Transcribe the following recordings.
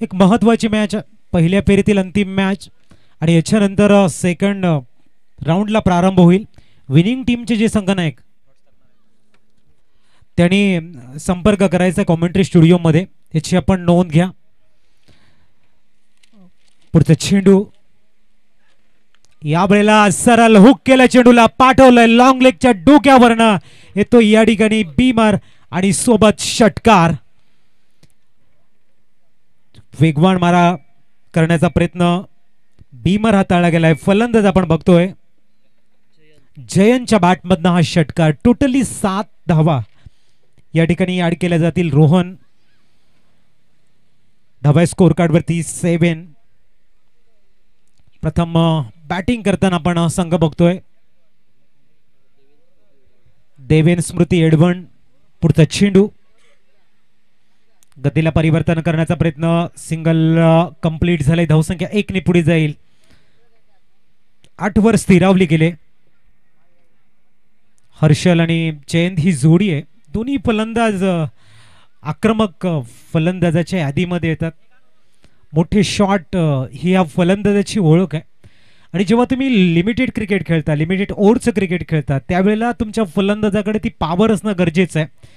एक महत्त्वाची मॅच, पहिल्या फेरीतील अंतिम मॅच आणि याच्यानंतर सेकंड राऊंडला प्रारंभ होईल. विनिंग टीमचे जे संघनायक त्यांनी संपर्क करायचा कॉमेंट्री स्टुडिओमध्ये, याची आपण नोंद घ्या. पुढचा चेंडू यावेळेला सरळ हुक केला, चेंडूला पाठवलंय लॉंग लेगच्या डोक्यावरनं, येतो या ठिकाणी बीमर आणि सोबत षटकार. वेगवान मारा करण्याचा प्रयत्न बीमर हाताळला गेलाय. फलंदाज आपण बघतोय जयंतच्या बॅटमधनं हा षटकार. टोटली 7 धावा या ठिकाणी ऍड केल्या जातील. रोहन धावा स्कोर कार्ड वरती 7. प्रथम बॅटिंग करताना आपण संघ बघतोय देवेन स्मृती एडवण. पुढचा चेंडू गतीला परिवर्तन करण्याचा प्रयत्न, सिंगल कंप्लीट झाले. धावसंख्या 1 ने पुढे जाईल. 8 वर स्थिरावली गेले. हर्षल आणि जयंत ही जोडी आहे. दोन्ही फलंदाज आक्रमक फलंदाजाच्या यादीमध्ये येतात. मोठे शॉट ही या फलंदाजाची ओळख आहे. आणि जेव्हा तुम्ही लिमिटेड क्रिकेट खेळता, लिमिटेड ओव्हरचं क्रिकेट खेळता, त्यावेळेला तुमच्या फलंदाजाकडे ती पॉवर असणं गरजेचं आहे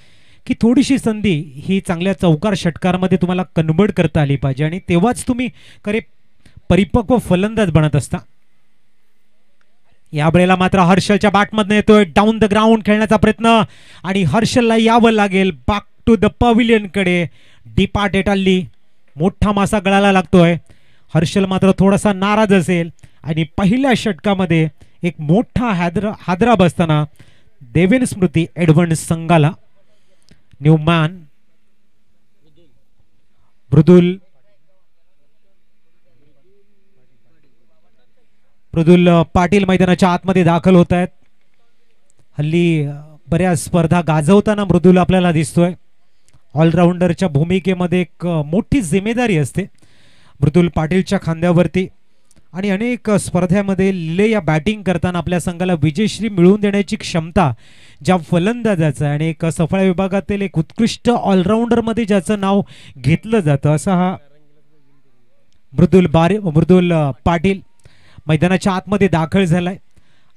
की थोडीशी संधी ही चांगल्या चौकार षटकारामध्ये तुम्हाला कन्वर्ट करता आली पाहिजे आणि तेव्हाच तुम्ही खरे परिपक्व फलंदाज बनत असता. यावेळेला मात्र हर्षलच्या बॅटमधनं येतोय डाऊन द ग्राउंड खेळण्याचा प्रयत्न आणि हर्षलला यावं लागेल बॅक टू द पवेलियन कडे. डिपार्ट एटाली मोठा मासा गळाला लागतोय. हर्षल मात्र थोडासा नाराज असेल आणि पहिल्या षटकामध्ये एक मोठा हादरा बसताना देवेन स्मृती एडवण संघाला न्यूमॅन मृदुल पाटील मैदानाच्या आतमध्ये दाखल होत आहेत. हल्ली बऱ्याच स्पर्धा गाजवताना मृदुल आपल्याला दिसतोय. ऑलराऊंडरच्या भूमिकेमध्ये एक मोठी जिम्मेदारी असते मृदुल पाटीलच्या खांद्यावरती आणि अनेक स्पर्धेमध्ये लिले या बॅटिंग करताना आपल्या संघाला विजयश्री मिळवून देण्याची क्षमता ज्या फलंदाजाचं आणि एक सफळ विभागातील एक उत्कृष्ट ऑलराऊंडर मध्ये ज्याचं नाव घेतलं जातं असा हा मृदुल पाटील मैदानाच्या आतमध्ये दाखल झालाय.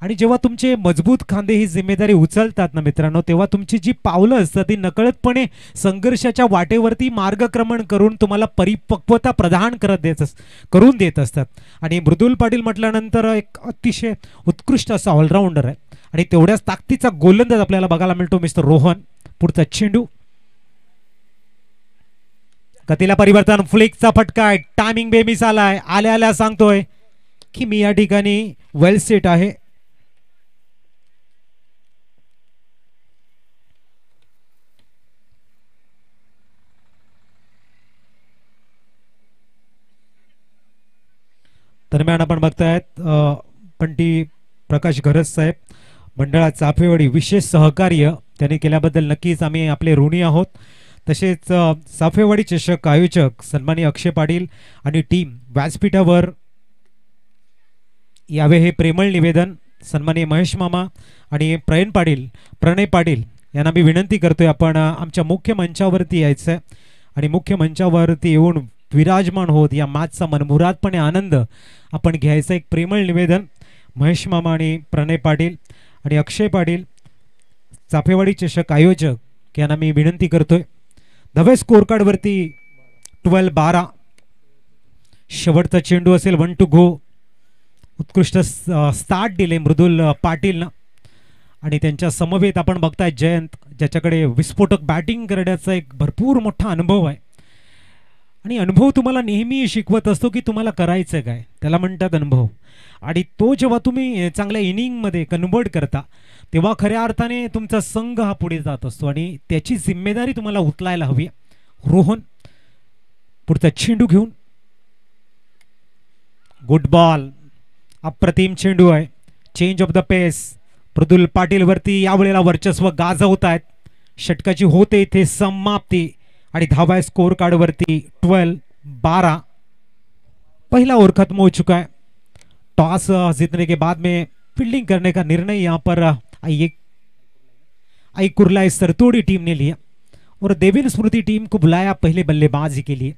आणि जेव्हा तुमचे मजबूत खांदे ही जिम्मेदारी उचलतात ना मित्रांनो, तेव्हा तुमची जी पावलं असतात ती नकळतपणे संघर्षाच्या वाटेवरती मार्गक्रमण करून तुम्हाला परिपक्वता प्रदान करून देत असतात. आणि मृदुल पाटील म्हटल्यानंतर एक अतिशय उत्कृष्ट असा ऑलराऊंडर आहे आणि तेवढ्याच ताकदीचा गोलंदाज आपल्याला बघायला मिळतो मिस्टर रोहन. पुढचा चेंडू गतीला परिवर्तन, फ्लिकचा फटका आहे. टायमिंग बेमिस आलाय. आल्या सांगतोय की मी या ठिकाणी वेल सेट आहे. दरम्यान आपण बघतायत पंटी प्रकाश घरज साहेब मंडळात चाफेवाडी विशेष सहकार्य त्यांनी केल्याबद्दल नक्कीच आम्ही आपले ऋणी आहोत. तसेच चाफेवाडी चषक आयोजक सन्माननीय अक्षय पाटील आणि टीम व्यासपीठावर यावे हे प्रेमळ निवेदन. सन्माननीय महेश मामा आणि प्रणय पाटील यांना मी विनंती करतोय आपण आमच्या मुख्य मंचावरती यायचं आहे आणि मुख्य मंचावरती येऊन विराजमान होत या मॅचचा मनमुरादपणे आनंद आपण घ्यायचा. एक प्रेमळ निवेदन महेश मामा आणि प्रणय पाटील आणि अक्षय पाटील चाफेवाडी चषक आयोजक यांना मी विनंती करतोय. धावे स्कोर कार्ड वरती 12-12. शेवटचा चेंडू असेल 1 to go. उत्कृष्ट स्टार्ट दिले मृदुल पाटीलनं आणि त्यांच्या समवेत आपण बघताय जयंत, ज्याच्याकडे विस्फोटक बॅटिंग करण्याचा एक भरपूर मोठा अनुभव आहे. आणि अनुभव तुम्हाला नेहमी शिकवत असतो की तुम्हाला करायचं काय, त्याला म्हणतात अनुभव. आणि तो जेव्हा तुम्ही चांगल्या इनिंगमध्ये कन्वर्ट करता तेव्हा खऱ्या अर्थाने तुमचा संघ हा पुढे जात असतो आणि त्याची जिम्मेदारी तुम्हाला उचलायला हवी. रोहन पुढचा चेंडू घेऊन, गुड बॉल, अप्रतिम चेंडू आहे. चेंज ऑफ द पेस. मृदुल पाटील वरती यावेळेला वर्चस्व गाजवत आहेत. षटकाची होते इथे समाप्ती आणि धावा स्कोर कार्ड वरती 12-12. पहला ओवर खत्म हो चुका है. टॉस जीतने के बाद में फील्डिंग करने का निर्णय यहाँ पर आई कुर्ला सरतोड़ी टीम ने लिया और देवेन स्मृति टीम को बुलाया पहले बल्लेबाजी के लिए.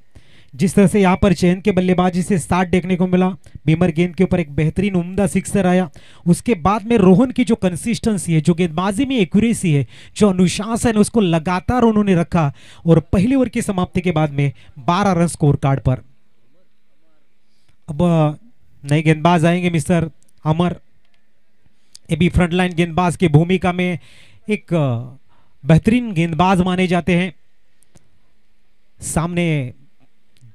जिस तरह से यहाँ पर चयन के बल्लेबाजी से स्टार्ट देखने को मिला, बीमर गेंद के ऊपर एक बेहतरीन उम्दा सिक्सर आया। उसके बाद में रोहन की जो कंसिस्टेंसी है, जो गेंदबाजी में एक्यूरेसी है, जो अनुशासन है, उसको लगातार उन्होंने रखा और पहली ओवर की समाप्ति के बाद में 12 रन स्कोर कार्ड पर। अब नए गेंदबाज आएंगे मिस्टर अमर। ये भी फ्रंटलाइन गेंदबाज की भूमिका में एक बेहतरीन गेंदबाज माने जाते हैं। सामने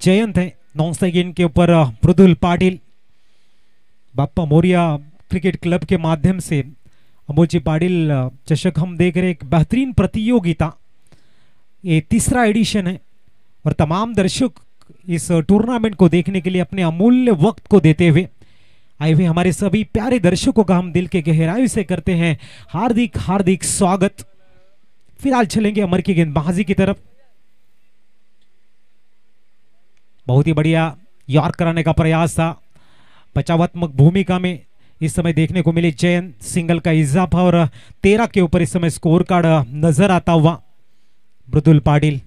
जयंत है, नॉन स्ट्राइक के ऊपर मृदुल पाटिल। बाप्पा मोरिया क्रिकेट क्लब के माध्यम से अमोजी पाटिल चषक हम देख रहे हैं, एक बेहतरीन प्रतियोगिता। ये तीसरा एडिशन है और तमाम दर्शक इस टूर्नामेंट को देखने के लिए अपने अमूल्य वक्त को देते हुए आए हुए हमारे सभी प्यारे दर्शकों का हम दिल के गहराई से करते हैं हार्दिक हार्दिक स्वागत। फिलहाल चलेंगे अमर की गेंदबाजी की तरफ। बहुत ही बढ़िया यॉर्क कराने का प्रयास था। बचावात्मक भूमिका में इस समय देखने को मिली जयंत, सिंगल का इजाफा और 13 के ऊपर इस समय स्कोर कार्ड नजर आता हुआ मृदुल पाटिल,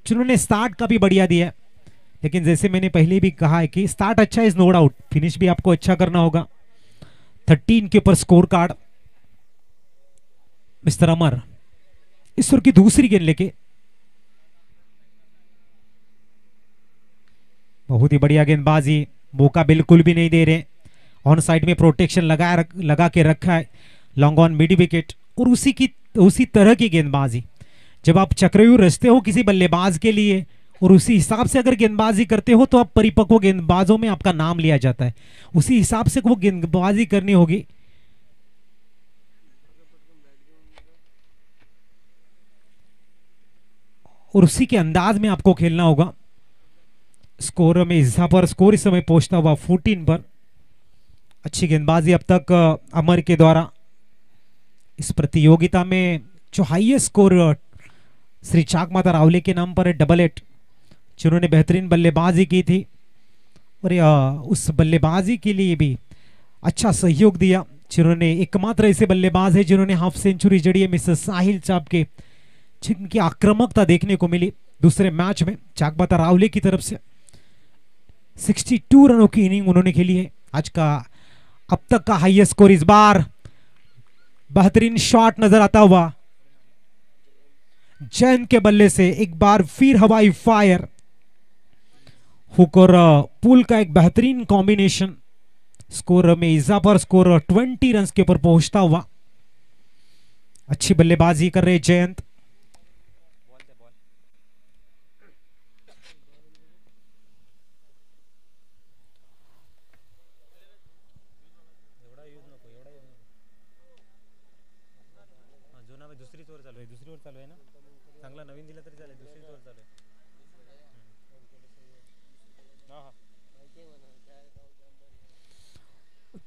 जिन्होंने स्टार्ट का भी बढ़िया दिया, लेकिन जैसे मैंने पहले भी कहा है कि स्टार्ट अच्छा इज नो डाउट, फिनिश भी आपको अच्छा करना होगा। 13 के ऊपर स्कोर कार्ड। मिस्टर अमर इस ओवर की दूसरी गेंद लेके बहुत ही बढ़िया गेंदबाजी, मौका बिल्कुल भी नहीं दे रहे। ऑन साइड में प्रोटेक्शन लगा के रखा है, लॉन्ग ऑन मिड विकेट। और उसी तरह की गेंदबाजी जब आप चक्रव्यूह रचते हो किसी बल्लेबाज के लिए और उसी हिसाब से अगर गेंदबाजी करते हो तो आप परिपक्व गेंदबाजों में आपका नाम लिया जाता है। उसी हिसाब से वो गेंदबाजी करनी होगी। और उसी के अंदाज में आपको खेलना होगा। स्कोर में इजाफा पर स्कोर इस समय पहुंचता हुआ 14 पर। अच्छी गेंदबाजी अब तक अमर के द्वारा इस प्रतियोगिता में। जो हाईएस्ट स्कोर श्री चाक माता रावले के नाम पर है, डबल 8, जिन्होंने बेहतरीन बल्लेबाजी की थी और उस बल्लेबाजी के लिए भी अच्छा सहयोग दिया, जिन्होंने एकमात्र ऐसे बल्लेबाज है जिन्होंने हाफ सेंचुरी जड़ी है, मिस्टर साहिल चाप के, जिनकी आक्रामकता देखने को मिली दूसरे मैच में चाक माता रावले की तरफ से। 62 रनों की इनिंग उन्होंने खेली है। आज का अब तक का हाईएस्ट स्कोर। इस बार बेहतरीन शॉट नजर आता हुआ जैन के बल्ले से, एक बार फिर हवाई फायर, हुक और पुल का एक बेहतरीन कॉम्बिनेशन। स्कोर में इजाफा, स्कोर 20 रन के ऊपर पहुंचता हुआ। अच्छी बल्लेबाजी कर रहे जयंत। दुसरी ओवर चालू आहे ना, चांगला नवीन दिला तरी चालेल, दुसरी ओवर चालू आहे।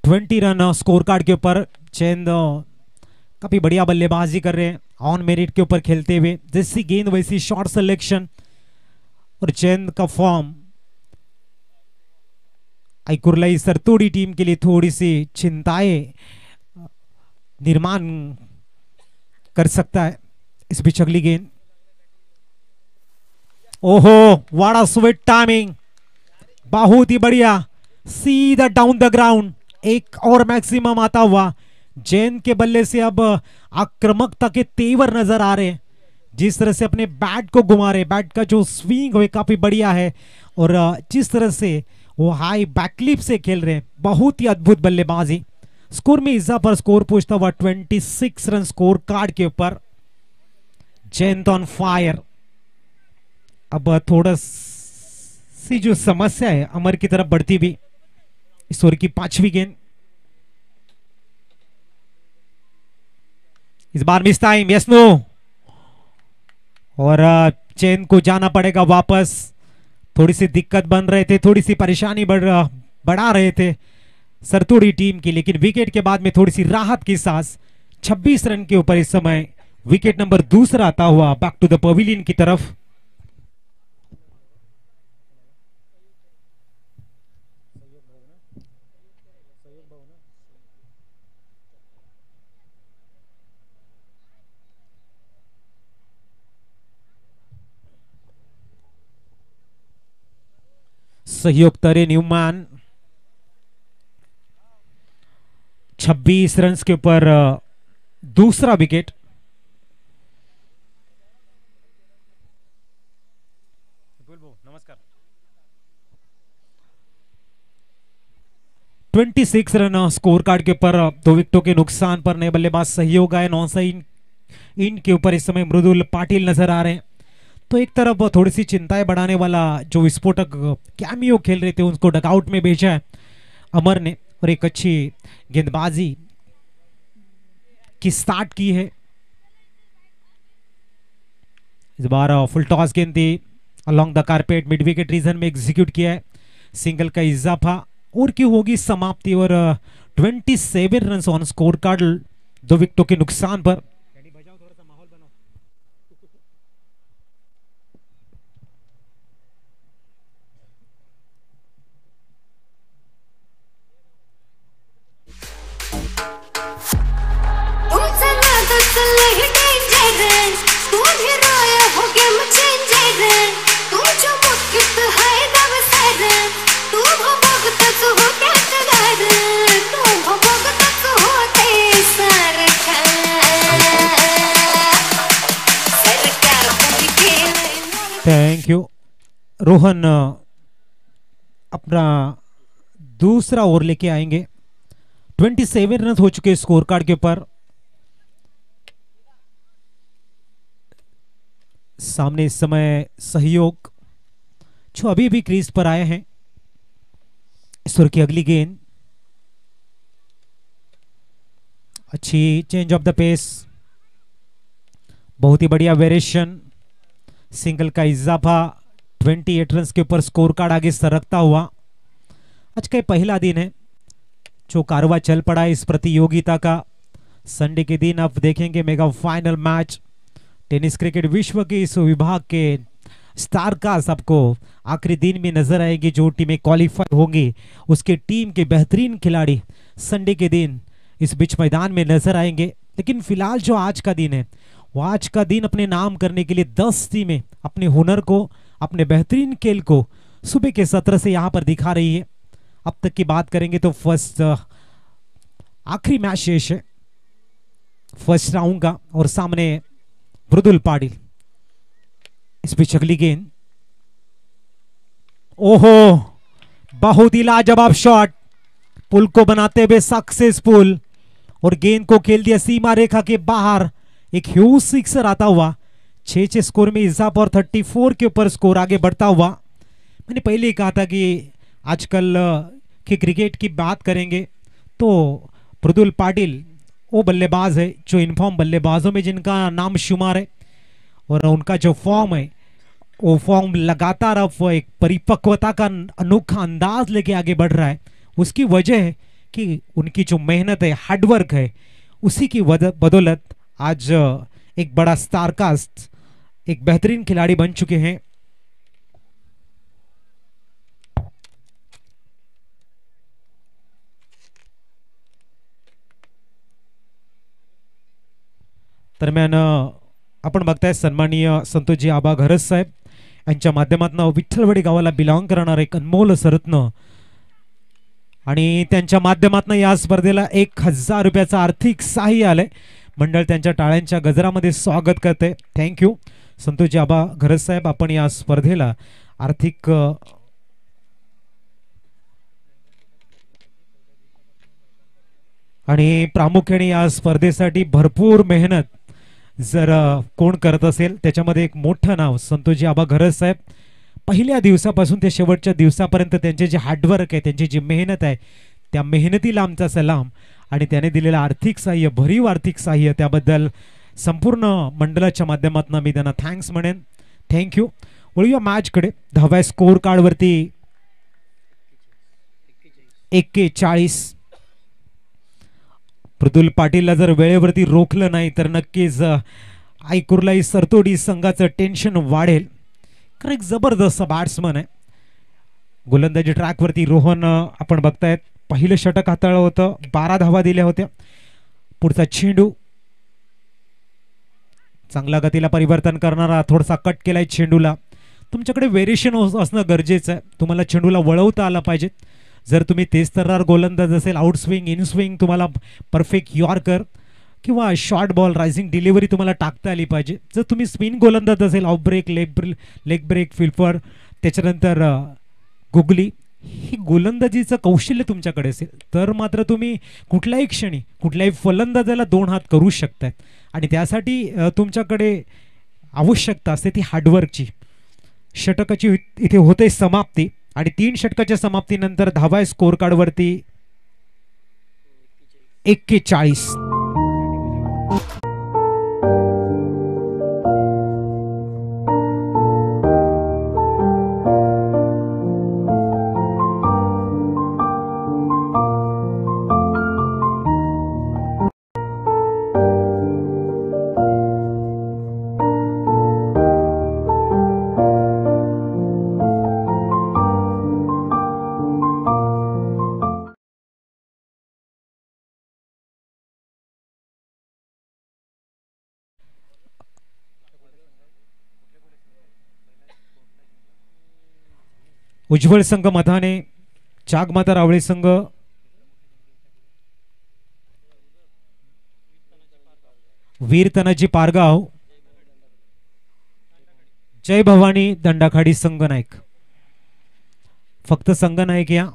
20 रन स्कोर कार्ड के ऊपर चैन काफी बढ़िया बल्लेबाजी कर रहे हैं, ऑन मेरिट के ऊपर खेलते हुए। जैसी गेंद वैसी शॉट सिलेक्शन और चैन का फॉर्म आईकुरलाई सरतोड़ी टीम के लिए थोड़ी सी चिंताएं निर्माण कर सकता है। इस बीच अगली गेंद, ओहो वाड़ा स्वीट टाइमिंग, बहुत ही बढ़िया, सीधा डाउन द ग्राउंड। एक और मैक्सिमम आता हुआ जैन के बल्ले से। अब आक्रामकता के तेवर नजर आ रहे हैं, जिस तरह से अपने बैट को घुमा रहे, बैट का जो स्विंग है काफी बढ़िया है और जिस तरह से वो हाई बैकलिप से खेल रहे हैं, बहुत ही अद्भुत बल्लेबाजी। स्कोर में इजाफा पर स्कोर पहुंचता हुआ 26 रन स्कोर कार्ड के ऊपर। Jayant on fire. अब थोड़ा सी जो समस्या है अमर की तरफ बढ़ती हुई। इस ओवर की 5वीं गेंद, इस बार मिस टाइम, यस नो, और चैन को जाना पड़ेगा वापस। थोड़ी सी दिक्कत बन रहे थे, थोड़ी सी परेशानी बढ़ा रहे थे सरतोड़ी टीम की, लेकिन विकेट के बाद में थोड़ी सी राहत की सांस। 26 रन के ऊपर इस समय विकेट नंबर दूसरा आता हुआ बैक टू द पवेलियन की तरफ। सहयोग तरे न्यूमैन 26 रन के ऊपर दूसरा विकेट। नमस्कार। 26 रन स्कोर कार्ड के ऊपर 2 विकेटों के नुकसान पर नए बल्लेबाज सहयोग आए। 9 साइन इनके ऊपर इस समय मृदुल पाटिल नजर आ रहे हैं। तो एक तरफ थोड़ी सी चिंताएं बढ़ाने वाला जो विस्फोटक कैमियो खेल रहे थे उनको डगआउट में भेजा है अमर ने, और एक अच्छी गेंदबाजी की स्टार्ट की है। इस बार फुल टॉस गेंद थी along the carpet mid wicket region में एग्जीक्यूट किया है। सिंगल का इजाफा और क्यों होगी समाप्ति, और 27 रन ऑन स्कोर कार्ड 2 विकेटों के नुकसान पर। Thank you. रोहन अपना दूसरा ओवर लेके आएंगे। 27 रन हो चुके स्कोर कार्ड के ऊपर। सामने इस समय सहयोग जो अभी भी क्रीज पर आए हैं। इस ओवर की अगली गेंद अच्छी चेंज ऑफ द पेस, बहुत ही बढ़िया वेरिएशन। सिंगल का इजाफा 28 रन के ऊपर स्कोर कार्ड आगे सरकता हुआ। आज का पहला दिन है जो कारवा चल पड़ा इस प्रतियोगिता का। संडे के दिन आप देखेंगे mega final match. Tennis cricket विश्व के इस विभाग के स्टार कास्ट आपको आखिरी दिन में नजर आएगी। जो टीमें क्वालिफाई होंगी उसके टीम के बेहतरीन खिलाड़ी संडे के दिन इस बीच मैदान में नजर आएंगे। लेकिन फिलहाल जो आज का दिन है वो आज का दिन अपने नाम करने के लिए 10 टीमें अपने हुनर को, अपने बेहतरीन खेल को सुबह के सत्र से यहां पर दिखा रही है। अब तक की बात करेंगे तो फर्स्ट आखिरी मैच शेष है फर्स्ट राउंड का, और सामने मृदुल पाटिल। इस बीच अगली गेंद, ओहो बहुत ही लाजवाब शॉट, पुल को बनाते हुए सक्सेसफुल, और गेंद को खेल दिया सीमा रेखा के बाहर। एक ह्यूज सिक्सर आता हुआ 6-6 स्कोर में इजाफा और 34 के ऊपर स्कोर आगे बढ़ता हुआ। मैंने पहले ही कहा था कि आजकल के क्रिकेट की बात करेंगे तो मृदुल पाटिल वो बल्लेबाज है जो इनफॉर्म बल्लेबाजों में जिनका नाम शुमार है, और उनका जो फॉर्म है वो फॉर्म लगातार अब एक परिपक्वता का अनोखा अंदाज लेके आगे बढ़ रहा है। उसकी वजह है कि उनकी जो मेहनत है, हार्डवर्क है, उसी की बदौलत आज एक बड़ा स्टार कास्ट, एक बेहतरीन खिलाड़ी बन चुके हैं। दरम्यान आपण बघताय सन्माननीय संतोषजी आबा घरस साहेब यांच्या माध्यमातून विठ्ठलवाडी गावाला बिलॉंग करणारा एक अनमोल सरत्न, आणि त्यांच्या माध्यमातून या स्पर्धेला 1000 रुपयाचं आर्थिक सहाय्य आलंय। मंडळ त्यांच्या टाळ्यांच्या गजरामध्ये स्वागत करते। थँक्यू संतोषजी आबा घरस साहेब, आपण या स्पर्धेला आर्थिक आणि प्रामुख्याने या स्पर्धेसाठी भरपूर मेहनत जर कोण करत असेल त्याच्यामध्ये एक मोठं नाव संतोषजी आबा घरस साहेब। पहिल्या दिवसापासून ते शेवटच्या दिवसापर्यंत त्यांचे जे हार्डवर्क आहे, त्यांची जी मेहनत आहे, त्या मेहनतीला आमचा सलाम, आणि त्याने दिलेलं आर्थिक सहाय्य, भरीव आर्थिक सहाय्य, त्याबद्दल संपूर्ण मंडळाच्या माध्यमातून मी त्यांना थँक्स म्हणेन। थँक्यू। वळूया मॅचकडे। 10व्या स्कोर कार्ड वरती 41। मृदुल पाटिलला जर वेळेवरती रोखलं नाही तर नक्कीच आईकुर्लाई सरतोडी संघाचं टेन्शन वाढेल, कारण एक जबरदस्त बॅट्समन आहे। गोलंदाजी ट्रॅक वरती रोहन आपण बघतायत पहिलं षटक हाताळलं होतं, 12 धावा दिल्या होत्या। पुढचा चेंडू चांगला गतीला परिवर्तन करणारा, थोडासा कट केलाय चेंडूला, तुमच्याकडे व्हेरिएशन असणं गरजेचं आहे. तुम्हाला चेंडूला वळवता आला पाहिजे. जर तुम्ही तेजतर्रार गोलंदाज असेल, आउट स्विंग, इन स्विंग तुम्हाला परफेक्ट यॉर्कर किंवा शॉर्ट बॉल, रायझिंग डिलिव्हरी तुम्हाला टाकता आली पाहिजे. जर तुम्ही स्पिन गोलंदाज असेल, ऑफ ब्रेक, लेग ब्रेक, फिल्पर, त्याच्यानंतर गुगली, ही गोलंदाजीचं कौशल्य तुमच्याकडे असेल तर मात्र तुम्ही कुठल्याही क्षणी कुठल्याही फलंदाजाला 2 हात करू शकतात. आणि त्यासाठी तुमच्याकडे आवश्यकता असते ती हार्डवर्कची. षटकाची इथे होते समाप्ती आणि 3 षटकाच्या समाप्तीनंतर धावा स्कोर कार्डवरती 41. उज्ज्वल संघ मधाने, चागमाता रावळे संघ वीर तनाजी पारगाव, जय भवानी दंडाखाडी संघ नाईक. फक्त संघ नाईक या.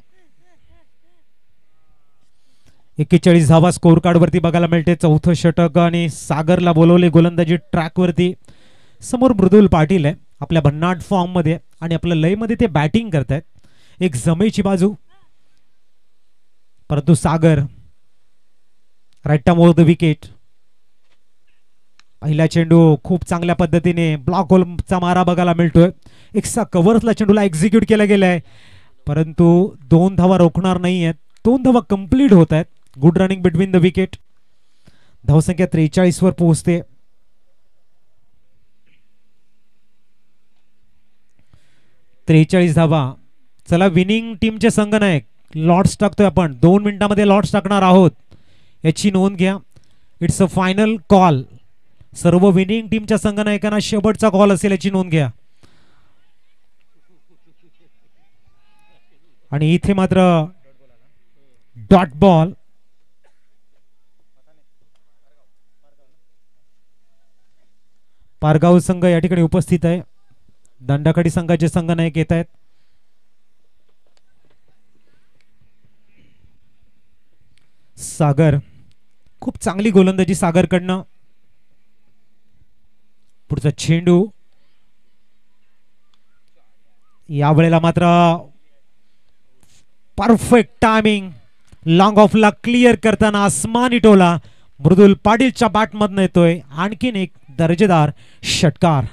41 धावा स्कोर कार्ड वरती बघायला मिळते. चौथं षटक आणि सागरला बोलवले गोलंदाजी ट्रॅक वरती. समोर मृदुल पाटील आहे आपल्या भन्नाट फॉर्म मध्ये आणि आपल्या लय मध्ये ते बॅटिंग करतायत. एक जमेची बाजू, परंतु Sagar right time over the wicket. पहिला चेंडू खूप चांगल्या पद्धतीने ब्लॉक होलचा मारा बघायला मिळतोय. एकसा कव्हरला चेंडूला एक्झिक्यूट केला गेलाय, परंतु 2 धावा रोखणार नाहीयेत. 2 धावा कंप्लीट होत आहेत. Good running between the wicket. धावसंख्या 43 वर पोहोचते. 43 धावा. चला, विनिंग टीमचे संघ नायक लॉर्ड्स टाकतोय आपण. 2 मिनिटांमध्ये लॉर्ड्स टाकणार आहोत, याची नोंद घ्या. It's a final call. सर्व विनिंग टीमच्या संघ नायकांना शेवटचा कॉल असेल याची नोंद घ्या. आणि इथे मात्र डॉट बॉल. पारगाव संघ या ठिकाणी उपस्थित आहे. दंडाखाडी संघाचे संघ नायक येत आहेत. सागर, खूप चांगली गोलंदाजी सागरकडनं. पुढचा चेंडू यावेळेला मात्र परफेक्ट टायमिंग. लॉंग ऑफला क्लिअर करताना आसमानी टोला मृदुल पाटीलच्या बॅटमधून येतोय. आणखीन एक दर्जेदार षटकार.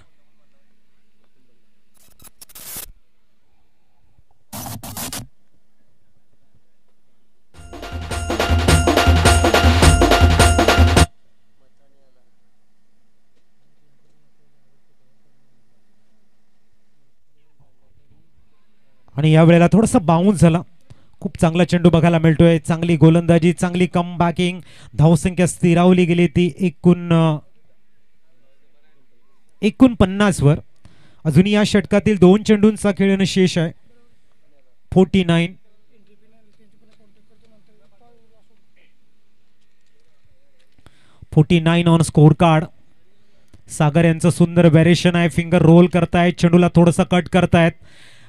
आणि या वेळेला थोडासा बाउन्स झाला. खूप चांगला चेंडू बघायला मिळतोय. चांगली गोलंदाजी, चांगली कम बॅकिंग. धावसंख्या स्थिरावली गेली ती 49 वर. अजून या षटकातील 2 चेंडूंचा खेळणं शेष आहे. 49. On score card. सागर यांचं सुंदर व्हेरिएशन आहे. फिंगर रोल करतायत, चेंडूला थोडंसं कट करतायत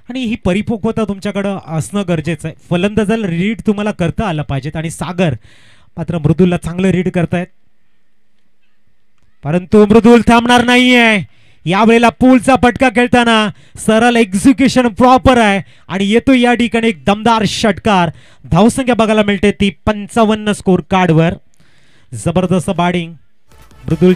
आणि ही परिपक्वता तुमच्याकडं असणं गरजेचं आहे. फलंदाजाला रीड तुम्हाला करता आलं पाहिजेत आणि सागर मात्र मृदुलला चांगलं रीड करतायत. परंतु मृदुल थांबणार नाहीये. यावेळेला पूलचा फटका खेळताना सरळ एक्झिक्युशन प्रॉपर आहे आणि येतो या ठिकाणी एक दमदार षटकार. धावसंख्या बघायला मिळते ती 55 स्कोर कार्डवर. जबरदस्त बॅटिंग मृदुल.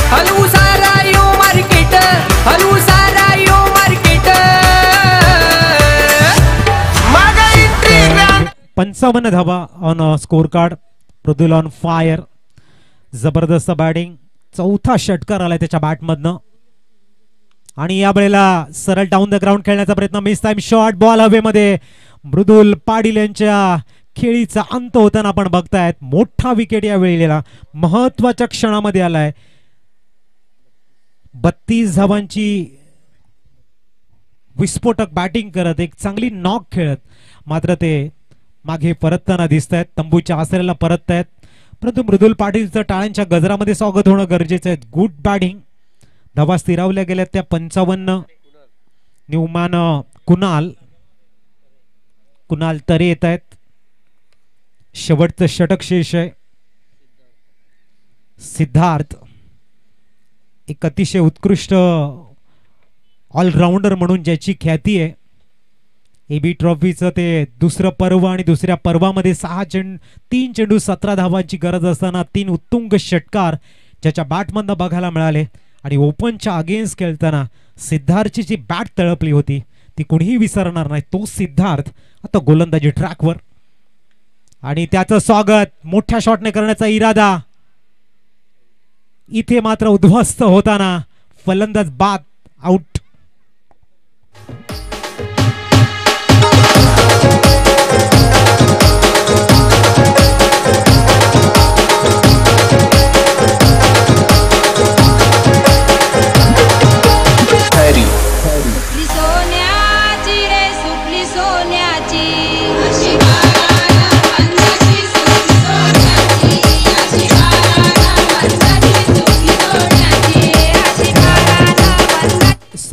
हलवू सारा यो मार्केट, हलवू सारा यो मार्केट. 55 धावा on score card. Mridul on fire. जबरदस्त बॅटिंग. चौथा षटकार आलाय त्याच्या बॅटमधनं. आणि या वेळेला सरळ डाऊन द ग्राउंड खेळण्याचा प्रयत्न, मिस टाइम शॉट, बॉल हवेमध्ये. मृदुल पाटील यांच्या खेळीचा अंत होताना आपण बघतायत. मोठा विकेट या वेळेला महत्वाच्या क्षणामध्ये आलाय. 32 धावांची विस्फोटक बॅटिंग करत, एक चांगली नॉक खेळत मात्र ते मागे परतताना दिसत आहेत, तंबूच्या आसऱ्याला परतत आहेत. परंतु मृदुल पाटीलचं टाळ्यांच्या गजरामध्ये स्वागत होणं गरजेचं आहे. Good batting. धावा स्थिरावल्या गेल्या त्या 55. न्यूमॅन कुणाल तरे येत आहेत. शेवटचं षटक शेष आहे. सिद्धार्थ एक अतिशय उत्कृष्ट ऑलराऊंडर म्हणून ज्याची ख्याती आहे. एबी ट्रॉफीचं ते दुसरं पर्व आणि दुसऱ्या पर्वामध्ये 3 चेंडू 17 धावांची गरज असताना 3 उत्तुंग षटकार ज्याच्या बॅटमधनं बघायला मिळाले. आणि ओपनच्या अगेन्स्ट खेळताना सिद्धार्थची जी बॅट तळपली होती ती कुणीही विसरणार नाही. तो सिद्धार्थ आता गोलंदाजी ट्रॅकवर आणि त्याचं स्वागत मोठ्या शॉटने करण्याचा इरादा इथे मात्र उद्ध्वस्त होताना फलंदाज बाद, आउट.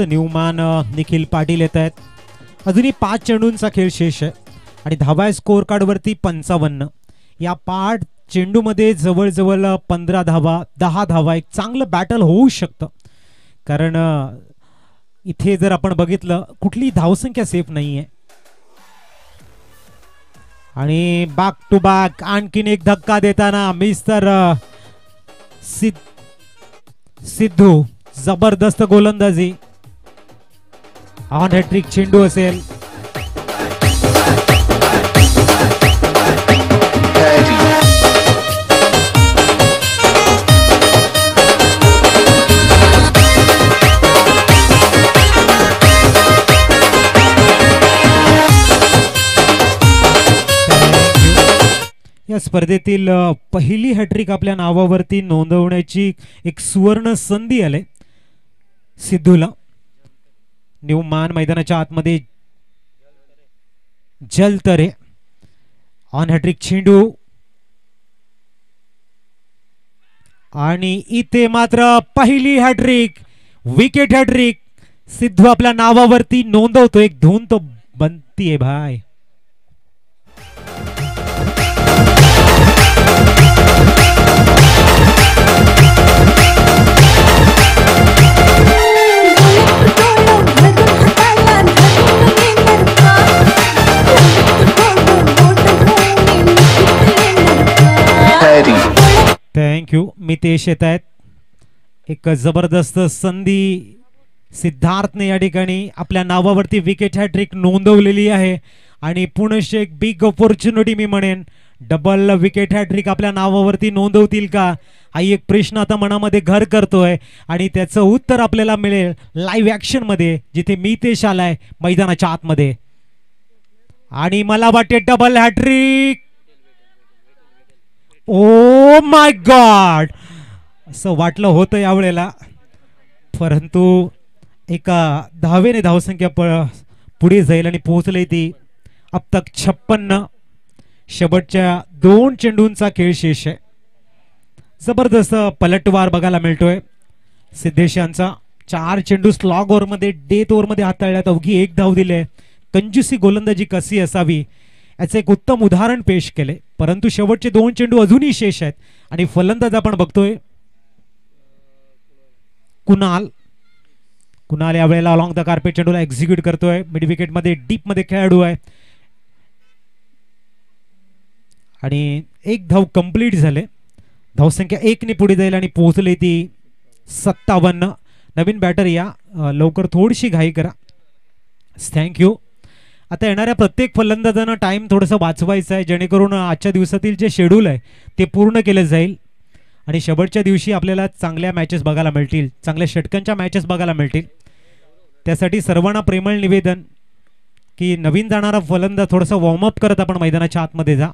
न्यूमॅन निखिल पाटील येत आहेत. अजूनही 5 चेंडूंचा खेळ शेष आहे आणि धावा स्कोअर कार्ड वरती 55. या 5 चेंडूमध्ये जवळजवळ 15 धावा, 10 धावा, एक चांगलं बॅटल होऊ शकतं. कारण इथे जर आपण बघितलं कुठली धावसंख्या सेफ नाहीये. आणि बॅक टू बॅक आणखीन एक धक्का देताना मिस्टर सिद्धू, जबरदस्त गोलंदाजी. ऑन हॅट्रिक चेंडू असेल. या स्पर्धेतील पहिली हॅट्रिक आपल्या नावावरती नोंदवण्याची एक सुवर्ण संधी आले सिद्धूला. न्यूमॅन मैदानाच्या आतमध्ये जलतरे, ऑन हॅट्रिक चेंडू आणि इथे मात्र पहिली हॅट्रिक, विकेट हॅट्रिक सिद्धू आपल्या नावावरती नोंदवतो. एक धून तो बनतीये भाई. थँक्यू. मितेश येत आहेत. एक जबरदस्त संधी सिद्धार्थने या ठिकाणी आपल्या नावावरती विकेट हॅट्रिक नोंदवलेली आहे आणि पुनश्च एक बिग ऑपॉर्च्युनिटी मी म्हणेन. डबल विकेट हॅट्रिक आपल्या नावावरती नोंदवतील का हा एक प्रश्न आता मनामध्ये घर करतोय आणि त्याचं उत्तर आपल्याला मिळेल लाईव्ह ऍक्शन मध्ये, जिथे मितेश आलाय मैदानाच्या आतमध्ये. आणि मला वाटते double hat trick. Oh my god, असं वाटलं होतं यावेळेला, परंतु एका धावेने धावसंख्या पुढे जाईल आणि पोहोचले ती अब तक 56. शेवटच्या 2 चेंडूंचा खेळ शेष आहे. जबरदस्त पलटवार बघायला मिळतोय सिद्धेश यांचा. 4 चेंडू स्लॉग ओव्हर मध्ये, डेथ ओव्हर मध्ये हाताळल्यात, अवघी 1 धाव दिले. कंजूसी गोलंदाजी कशी असावी याचे एक उत्तम उदाहरण पेश केले. परंतु शेवटचे 2 चेंडू अजूनही शेष आहेत आणि फलंदाज आपण बघतोय कुणाल यावेळेला अलॉंग द कार्पेट चेंडूला एक्झिक्यूट करतोय. मिड विकेट मध्ये डीप मध्ये खेळाडू आहे आणि 1 धाव कंप्लीट झाले. धावसंख्या 1 ने पुढे जाईल आणि पोहोचले ती 57. नवीन बॅटर या, लवकर थोडीशी घाई करा. थँक्यू. आता येणाऱ्या प्रत्येक फलंदाजांना टाइम थोडंसं वाचवायचं आहे, जेणेकरून आजच्या दिवसातील जे शेड्यूल आहे ते पूर्ण केलं जाईल आणि शेवटच्या दिवशी आपल्याला चांगल्या मॅचेस बघायला मिळतील, चांगल्या षटकांच्या मॅचेस बघायला मिळतील. त्यासाठी सर्वांना प्रेमळ निवेदन की नवीन जाणारा फलंदाज थोडंसं वॉर्मअप करत आपण मैदानाच्या आतमध्ये जा.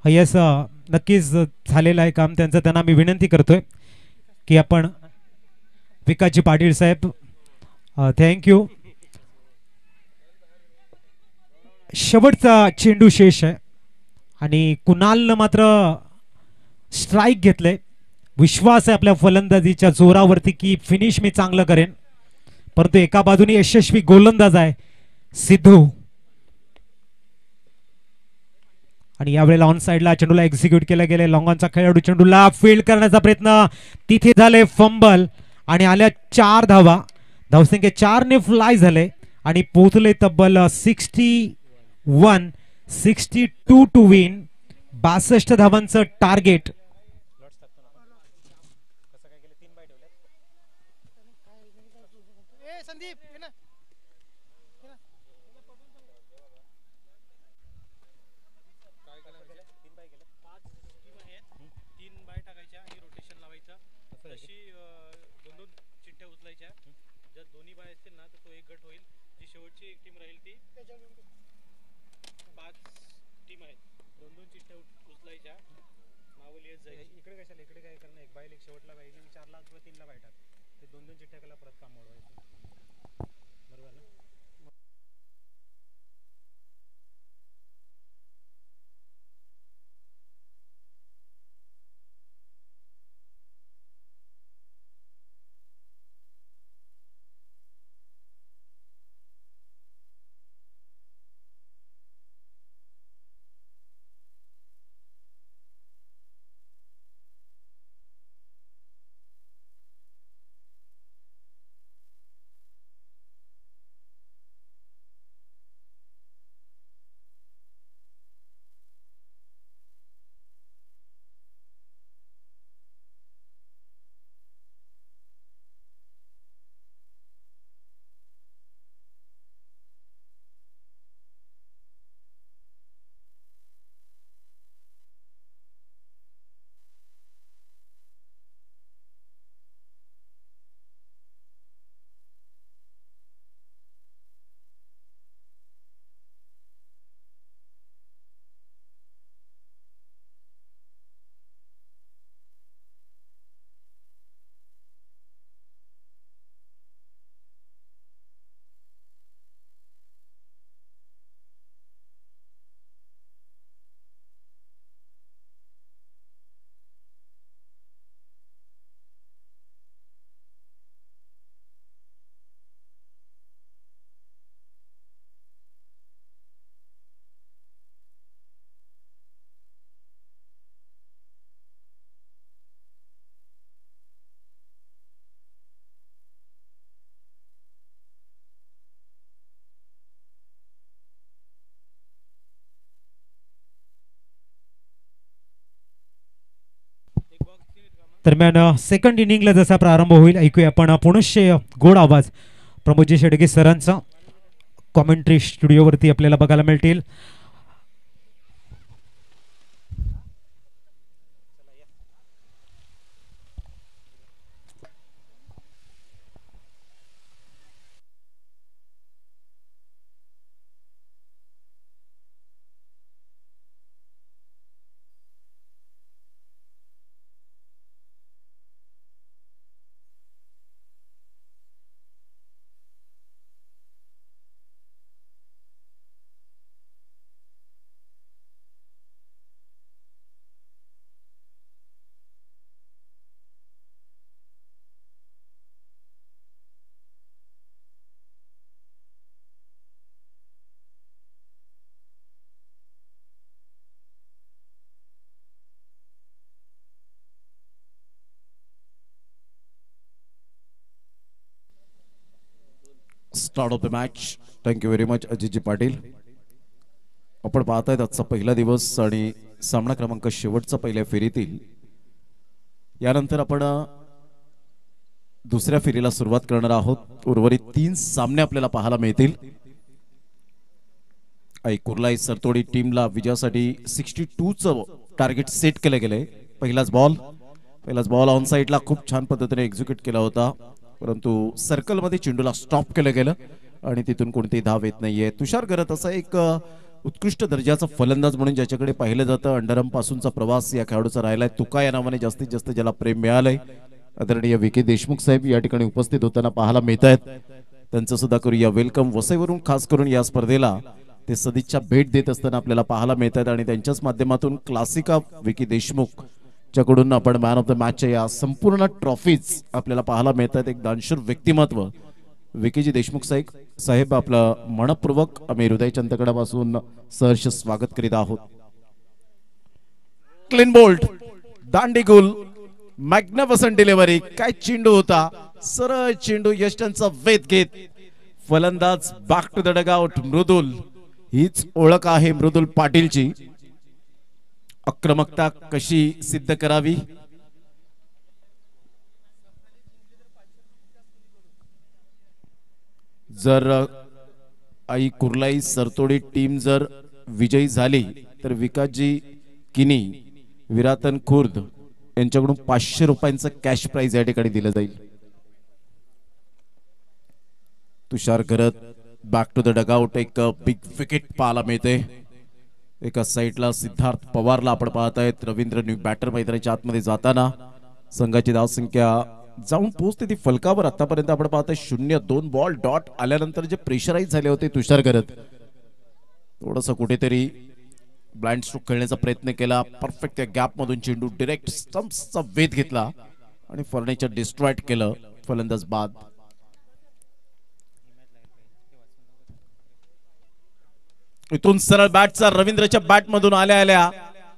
यस, नक्कीच झालेलं आहे काम त्यांचं. त्यांना मी विनंती करतोय की आपण विकासजी पाटील साहेब, थँक्यू. शेवटचा चेंडू शेष आहे आणि कुणालनं मात्र स्ट्राईक घेतले. विश्वास आहे आपल्या फलंदाजीच्या जोरावरती की फिनिश मी चांगलं करेन, परंतु एका बाजूने यशस्वी गोलंदाज आहे सिद्धू आणि यावेळेला ऑन साइडला चेंडूला एक्झिक्यूट केला गेले. लॉंगॉनचा खेळाडू चेंडूला फील्ड करण्याचा प्रयत्न, तिथे झाले फंबल आणि आल्या 4 धावा. धावसंख्या 4 ने फ्लाय झाले आणि पोहोचले तब्बल 61-62 टू विन. 62 धावांचं टार्गेट. दरम्यान सेकंड इनिंगला जसा प्रारंभ होईल ऐकूया आपण पुनश्च गोड आवाज प्रमोदजी शेडगे सरांचा कॉमेंट्री स्टुडिओवरती आपल्याला बघायला मिळतील. Start of the match. Thank you very much अजितजी पाटील. आपण पाहतायत आजचा पहिला दिवस आणि सामना क्रमांक शेवटचा पहिल्या फेरीतील. यानंतर आपण दुसऱ्या फेरीला सुरुवात करणार आहोत. उर्वरित 3 सामने आपल्याला पाहायला मिळतील. कुर्लाई सरतोडी टीमला विजयासाठी 62 चं टार्गेट सेट केले गेले. पहिलाच बॉल पहिलाच बॉल ऑन साईडला खूप छान पद्धतीने एक्झिक्यूट केला होता, परंतु सर्कलमध्ये चेंडूला स्टॉप केलं गेलं आणि तिथून कोणतीही धाव येत नाहीये. तुषार गरत असा एक उत्कृष्ट दर्जाचा फलंदाज म्हणून ज्याच्याकडे पाहिलं जातं, अंडरआर्म पासूनचा प्रवास या खेळाडूचा राहिलाय. तुका या नावाने जास्तीत जास्त ज्याला प्रेम मिळालंय. आदरणीय विकी देशमुख साहेब या ठिकाणी उपस्थित होताना पाहायला मिळत आहेत. त्यांचं सुद्धा करूया वेलकम. वसईवरून खास करून या स्पर्धेला ते सदिच्छा भेट देत असताना आपल्याला पाहायला मिळत आहेत आणि त्यांच्याच माध्यमातून क्लासिका विकी देशमुख च्याकडून आपण मॅन ऑफ द मॅचच्या या संपूर्ण ट्रॉफीज आपल्याला पाहायला मिळतात. एक दानशूर व्यक्तिमत्व विकीजी देशमुख साहेब आपलं मनपूर्वक आम्ही हृदयचंतकडापासून सहर्ष स्वागत करीत आहोत. क्लीन बोल्ट, दांडीगुल, मॅग्निफिसंट डिलिव्हरी. काय चेंडू होता, सरळ चेंडू यष्टांचा वेध घेत फलंदाज back to the dugout. Mridul, हीच ओळख आहे मृदुल पाटीलची. आक्रमकता कशी सिद्ध करावी, जर आई कुर्लाई सरतोडी टीम जर विजयी झाली तर विकासजी किनी, विरातन खुर्द यांच्याकडून 500 रुपयांचं कॅश प्राइज या ठिकाणी दिलं जाईल. तुषार गरत बॅक टू द डगआउट. एक बिग विकेट पाहायला मिळते. एका साईडला सिद्धार्थ पवारला आपण पाहतायत. रवींद्र न्यू बॅटर मैदानाच्या आतमध्ये जाताना संघाची धावसंख्या जाऊन पोहोचते ती फलकावर. आतापर्यंत आपण पाहतोय 0-2 बॉल डॉट आल्यानंतर जे प्रेशराईज झाले होते तुषार गरत, थोडंसं कुठेतरी ब्लाइंड स्ट्रोक खेळण्याचा प्रयत्न केला. परफेक्ट त्या गॅप मधून चेंडू डायरेक्ट स्टंप्सचा वेध घेतला आणि फर्निचर डिस्ट्रॉयड केलं. फलंदाज बाद. इथून सरळ बॅटचा रवींद्रच्या बॅट मधून आल्या आल्या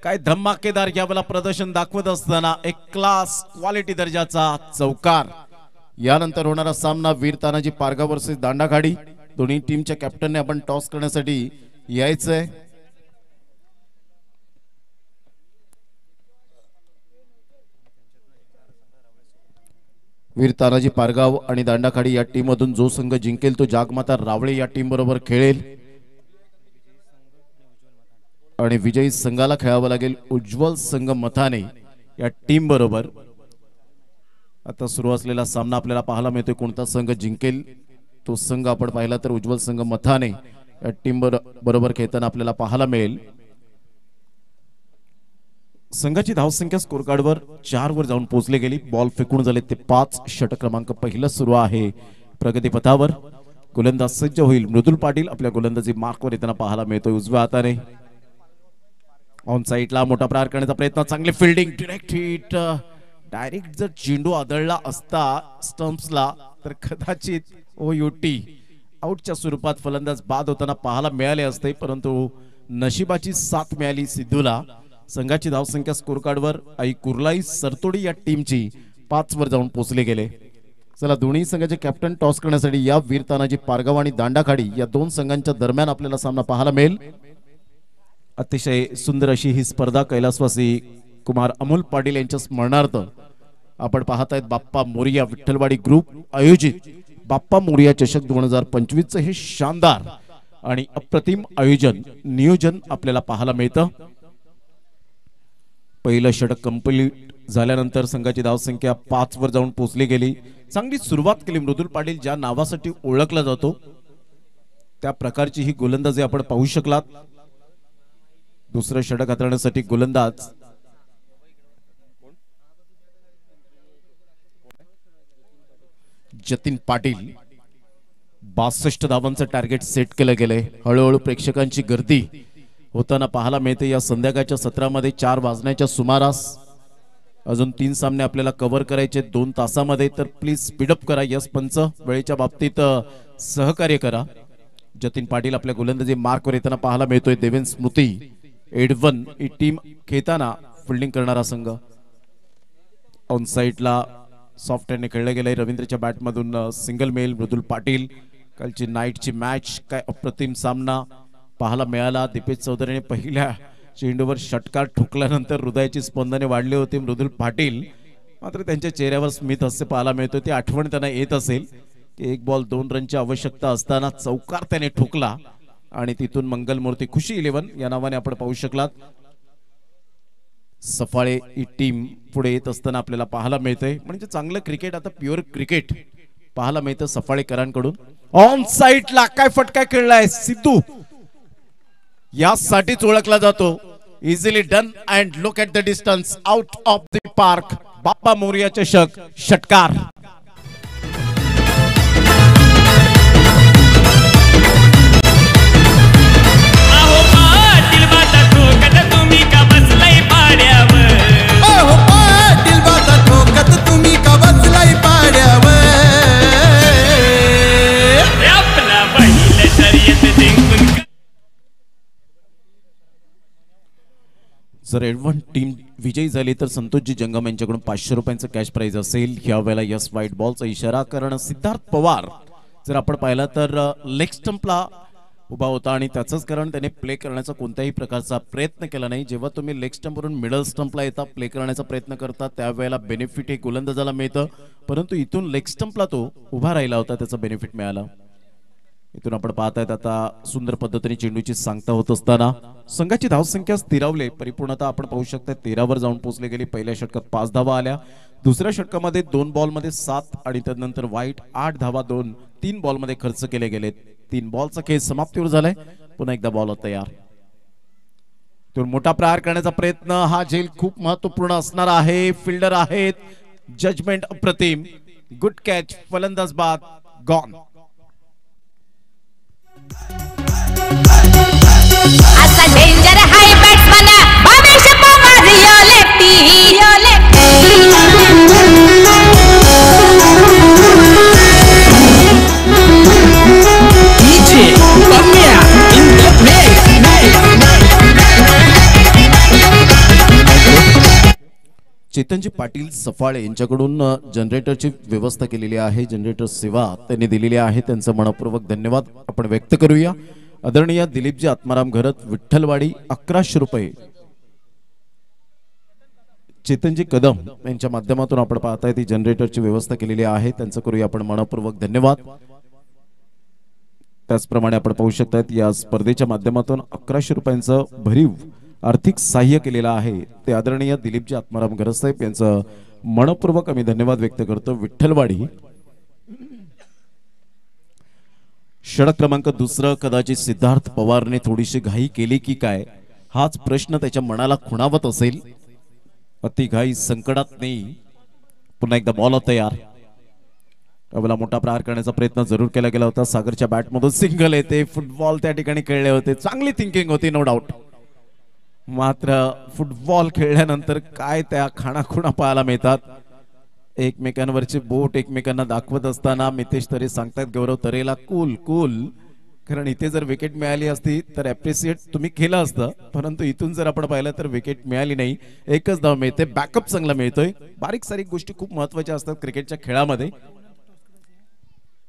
काय धमाकेदार यावेळेला प्रदर्शन दाखवत असताना एक क्लास क्वालिटी दर्जाचा चौकार. यानंतर होणारा सामना वीर तानाजी पारगाव वर्सेस दांडाखाडी. दोन्ही टीमच्या कॅप्टनने आपण टॉस करण्यासाठी यायचंय. वीर तानाजी पारगाव आणि दांडाखाडी या टीम मधून जो संघ जिंकेल तो जागमाता रावळे या टीम बरोबर खेळेल आणि विजयी संघाला खेळावं लागेल उज्ज्वल संघ मथाने या टीम बरोबर. आता सुरू असलेला सामना आपल्याला पाहायला मिळतोय. कोणता संघ जिंकेल तो संघ आपण पाहिला तर उज्ज्वल संघ मथाने या टीम बरोबर खेळताना आपल्याला पाहायला मिळेल. संघाची धावसंख्या स्कोर कार्डवर 4 वर जाऊन पोहोचली गेली. बॉल फेकून झाले ते 5. षटक क्रमांक पहिलं सुरू आहे प्रगतीपथावर. गोलंदाज सज्ज होईल. मृदुल पाटील आपल्या गोलंदाजी मार्कवर येताना पाहायला मिळतोय उजव्या हाताने. ऑन साईडला मोठा प्रहार करण्याचा प्रयत्न. चांगली फिल्डिंग. Direct hit. डायरेक्ट जर चेंडू आदळला असता स्टंप्सला तर कदाचित OUT आउटच्या स्वरूपात फलंदाज बाद होताना पाहायला मिळाले असते, परंतु नशिबाची साथ मिळाली सिद्धूला. संघाची धावसंख्या स्कोर कार्डवर आई कुर्लाई सरतोडी या टीमची 5 वर जाऊन पोहोचले गेले. चला, दोन्ही संघाचे कॅप्टन टॉस करण्यासाठी या वीर तानाजी पारगाव आणि दांडाखाडी या दोन संघांच्या दरम्यान आपल्याला सामना पाहायला मिळेल. अतिशय सुंदर अशी ही स्पर्धा कैलासवासी कुमार अमोल पाटील यांच्या स्मरणार्थ आपण पाहत आहेत. बाप्पा मोरिया विठ्ठलवाडी ग्रुप आयोजित बाप्पा मोरिया चषक 2025 चे हे शानदार आणि अप्रतिम नियोजन आपल्याला पाहायला मिळतं. पहिलं षटक कंप्लीट झाल्यानंतर संघाची धावसंख्या 5 वर जाऊन पोहोचली गेली. चांगली सुरुवात केली. मृदुल पाटील ज्या नावासाठी ओळखला जातो त्या प्रकारची ही गोलंदाजी आपण पाहू शकलात. दुसरं षटक हाताळण्यासाठी गोलंदाज जतीन पाटील. 62 धावांचं टार्गेट सेट केलं गेलंय. हळूहळू प्रेक्षकांची गर्दी होताना पाहायला मिळते. या संध्याकाळच्या सत्रामध्ये 4 वाजण्याच्या सुमारास अजून 3 सामने आपल्याला कव्हर करायचे 2 तासामध्ये, तर प्लीज स्पीडअप करा. यस पंच वेळेच्या बाबतीत सहकार्य करा. जतीन पाटील आपल्या गोलंदाजी मार्कवर येताना पाहायला मिळतोय. देवेन स्मृती एडवन ही टीम खेळताना फिल्डिंग करणारा संघ. ऑन साईडला सॉफ्ट हँडने खेळले गेले. रवींद्रच्या बॅटमधून सिंगल मेल. मृदुल पाटील. कालची नाईटची मॅच काय अप्रतिम सामना पाहायला मिळाला. दीपेश चौधरीने पहिल्या चेंडूवर षटकार ठोकल्यानंतर हृदयाची स्पंदने वाढली होती. मृदुल पाटील मात्र त्यांच्या चेहऱ्यावर स्मित हास्य पाहायला मिळतो. ती आठवण त्यांना येत असेल की 1 बॉल 2 रनची आवश्यकता असताना चौकार त्याने ठोकला आणि तिथून मंगलमूर्ती खुशी 11 या नावाने आपण पाहू शकलात. सफाळे ही टीम पुढे येत असताना आपल्याला पाहायला मिळते. म्हणजे चांगलं क्रिकेट, आता प्युअर क्रिकेट पाहायला मिळतं सफाळेकरांकडून. ऑन साइडला काय फटका खेळलाय सिद्धू, यासाठीच ओळखला जातो. Easily done and look at the distance out of the park. Bappa Morya चषक षटकार. जर एडवन टीम विजयी झाली तर संतोषजी जंगम यांच्याकडून 500 रुपयांचं कॅश प्राइज असेल. ह्या वेळेला यस व्हाईट बॉलचा इशारा, कारण सिद्धार्थ पवार जर आपण पाहिलं तर लेग स्टंपला उभा होता आणि त्याचंच कारण त्याने प्ले करण्याचा कोणत्याही प्रकारचा प्रयत्न केला नाही. जेव्हा तुम्ही लेग स्टंपवरून मिडल स्टंपला येता प्ले करण्याचा प्रयत्न करता त्यावेळेला बेनिफिट हे गोलंदाजाला मिळतं, परंतु इथून लेग स्टंपला तो उभा राहिला होता, त्याचा बेनिफिट मिळाला. इथून आपण पाहतायत आता सुंदर पद्धतीने चेंडूची सांगता होत असताना संघाची धावसंख्या स्थिरावली. परिपूर्णता आपण पाहू शकता 13 वर जाऊन पोहोचले गेली. पहिल्या षटकात 5 धावा आल्या, दुसऱ्या षटकामध्ये 2 बॉलमध्ये 7 आणि त्यानंतर वाईट 8 धावा 3 बॉलमध्ये खर्च केले गेले. 3 बॉलचा खेळ समाप्तीवर झालाय. पुन्हा एकदा बॉल तयार. तो मोठा प्रहार करण्याचा प्रयत्न, हा झेल खूप महत्वपूर्ण असणार आहे. फिल्डर आहेत, जजमेंट अप्रतिम. गुड कॅच, फलंदाज बाद, गॉन. असा danger high batsman Bhavesh Pawar yo lefty DJ कम्या इन द प्लेस. चेतनजी पाटील सफाळे यांच्याकडून जनरेटरची व्यवस्था केलेली आहे. जनरेटर सेवा त्यांनी दिलेली आहे, त्यांचं मनपूर्वक धन्यवाद आपण व्यक्त करूया. आदरणीय दिलीपजी आत्माराम घरत, विठ्ठलवाडी 1100 रुपये. चेतनजी कदम यांच्या माध्यमातून आपण पाहताय ती जनरेटरची व्यवस्था केलेली आहे, त्यांचं करूया आपण मनपूर्वक धन्यवाद. त्याचप्रमाणे आपण पाहू शकतात या स्पर्धेच्या माध्यमातून 1100 रुपयांचं भरीव आर्थिक सहाय्य केलेलं आहे. ते आदरणीय दिलीपजी आत्माराम घरत साहेब यांचं मनपूर्वक आम्ही धन्यवाद व्यक्त करतो. विठ्ठलवाडी षटक क्रमांक 2. कदाचित सिद्धार्थ पवारने थोडीशी घाई केली की काय, हाच प्रश्न त्याच्या मनाला खुणावत असेल. अति घाई संकटात नाही. पुन्हा एकदा बॉल तयार. त्यावेळेला मोठा प्रहार करण्याचा प्रयत्न जरूर केला गेला होता. सागरच्या बॅटमधून सिंगल येते. फुटबॉल त्या ठिकाणी खेळले होते, चांगली थिंकिंग होती नो डाऊट. मात्र फुटबॉल खेळल्यानंतर काय त्या खाणाखुणा पाहायला मिळतात. एकमेकांवरचे बोट एकमेकांना दाखवत असताना मितेश तरे सांगतात गौरव तरेला कूल कूल, कारण इथे जर विकेट मिळाली असती तर अप्रिशिएट तुम्ही केलं असतं, परंतु इथून जर आपण पाहिलं तर विकेट मिळाली नाही. एकच धाव मिळते, बॅकअप चांगला मिळतोय. बारीक सारीक गोष्टी खूप महत्वाच्या असतात क्रिकेटच्या खेळामध्ये.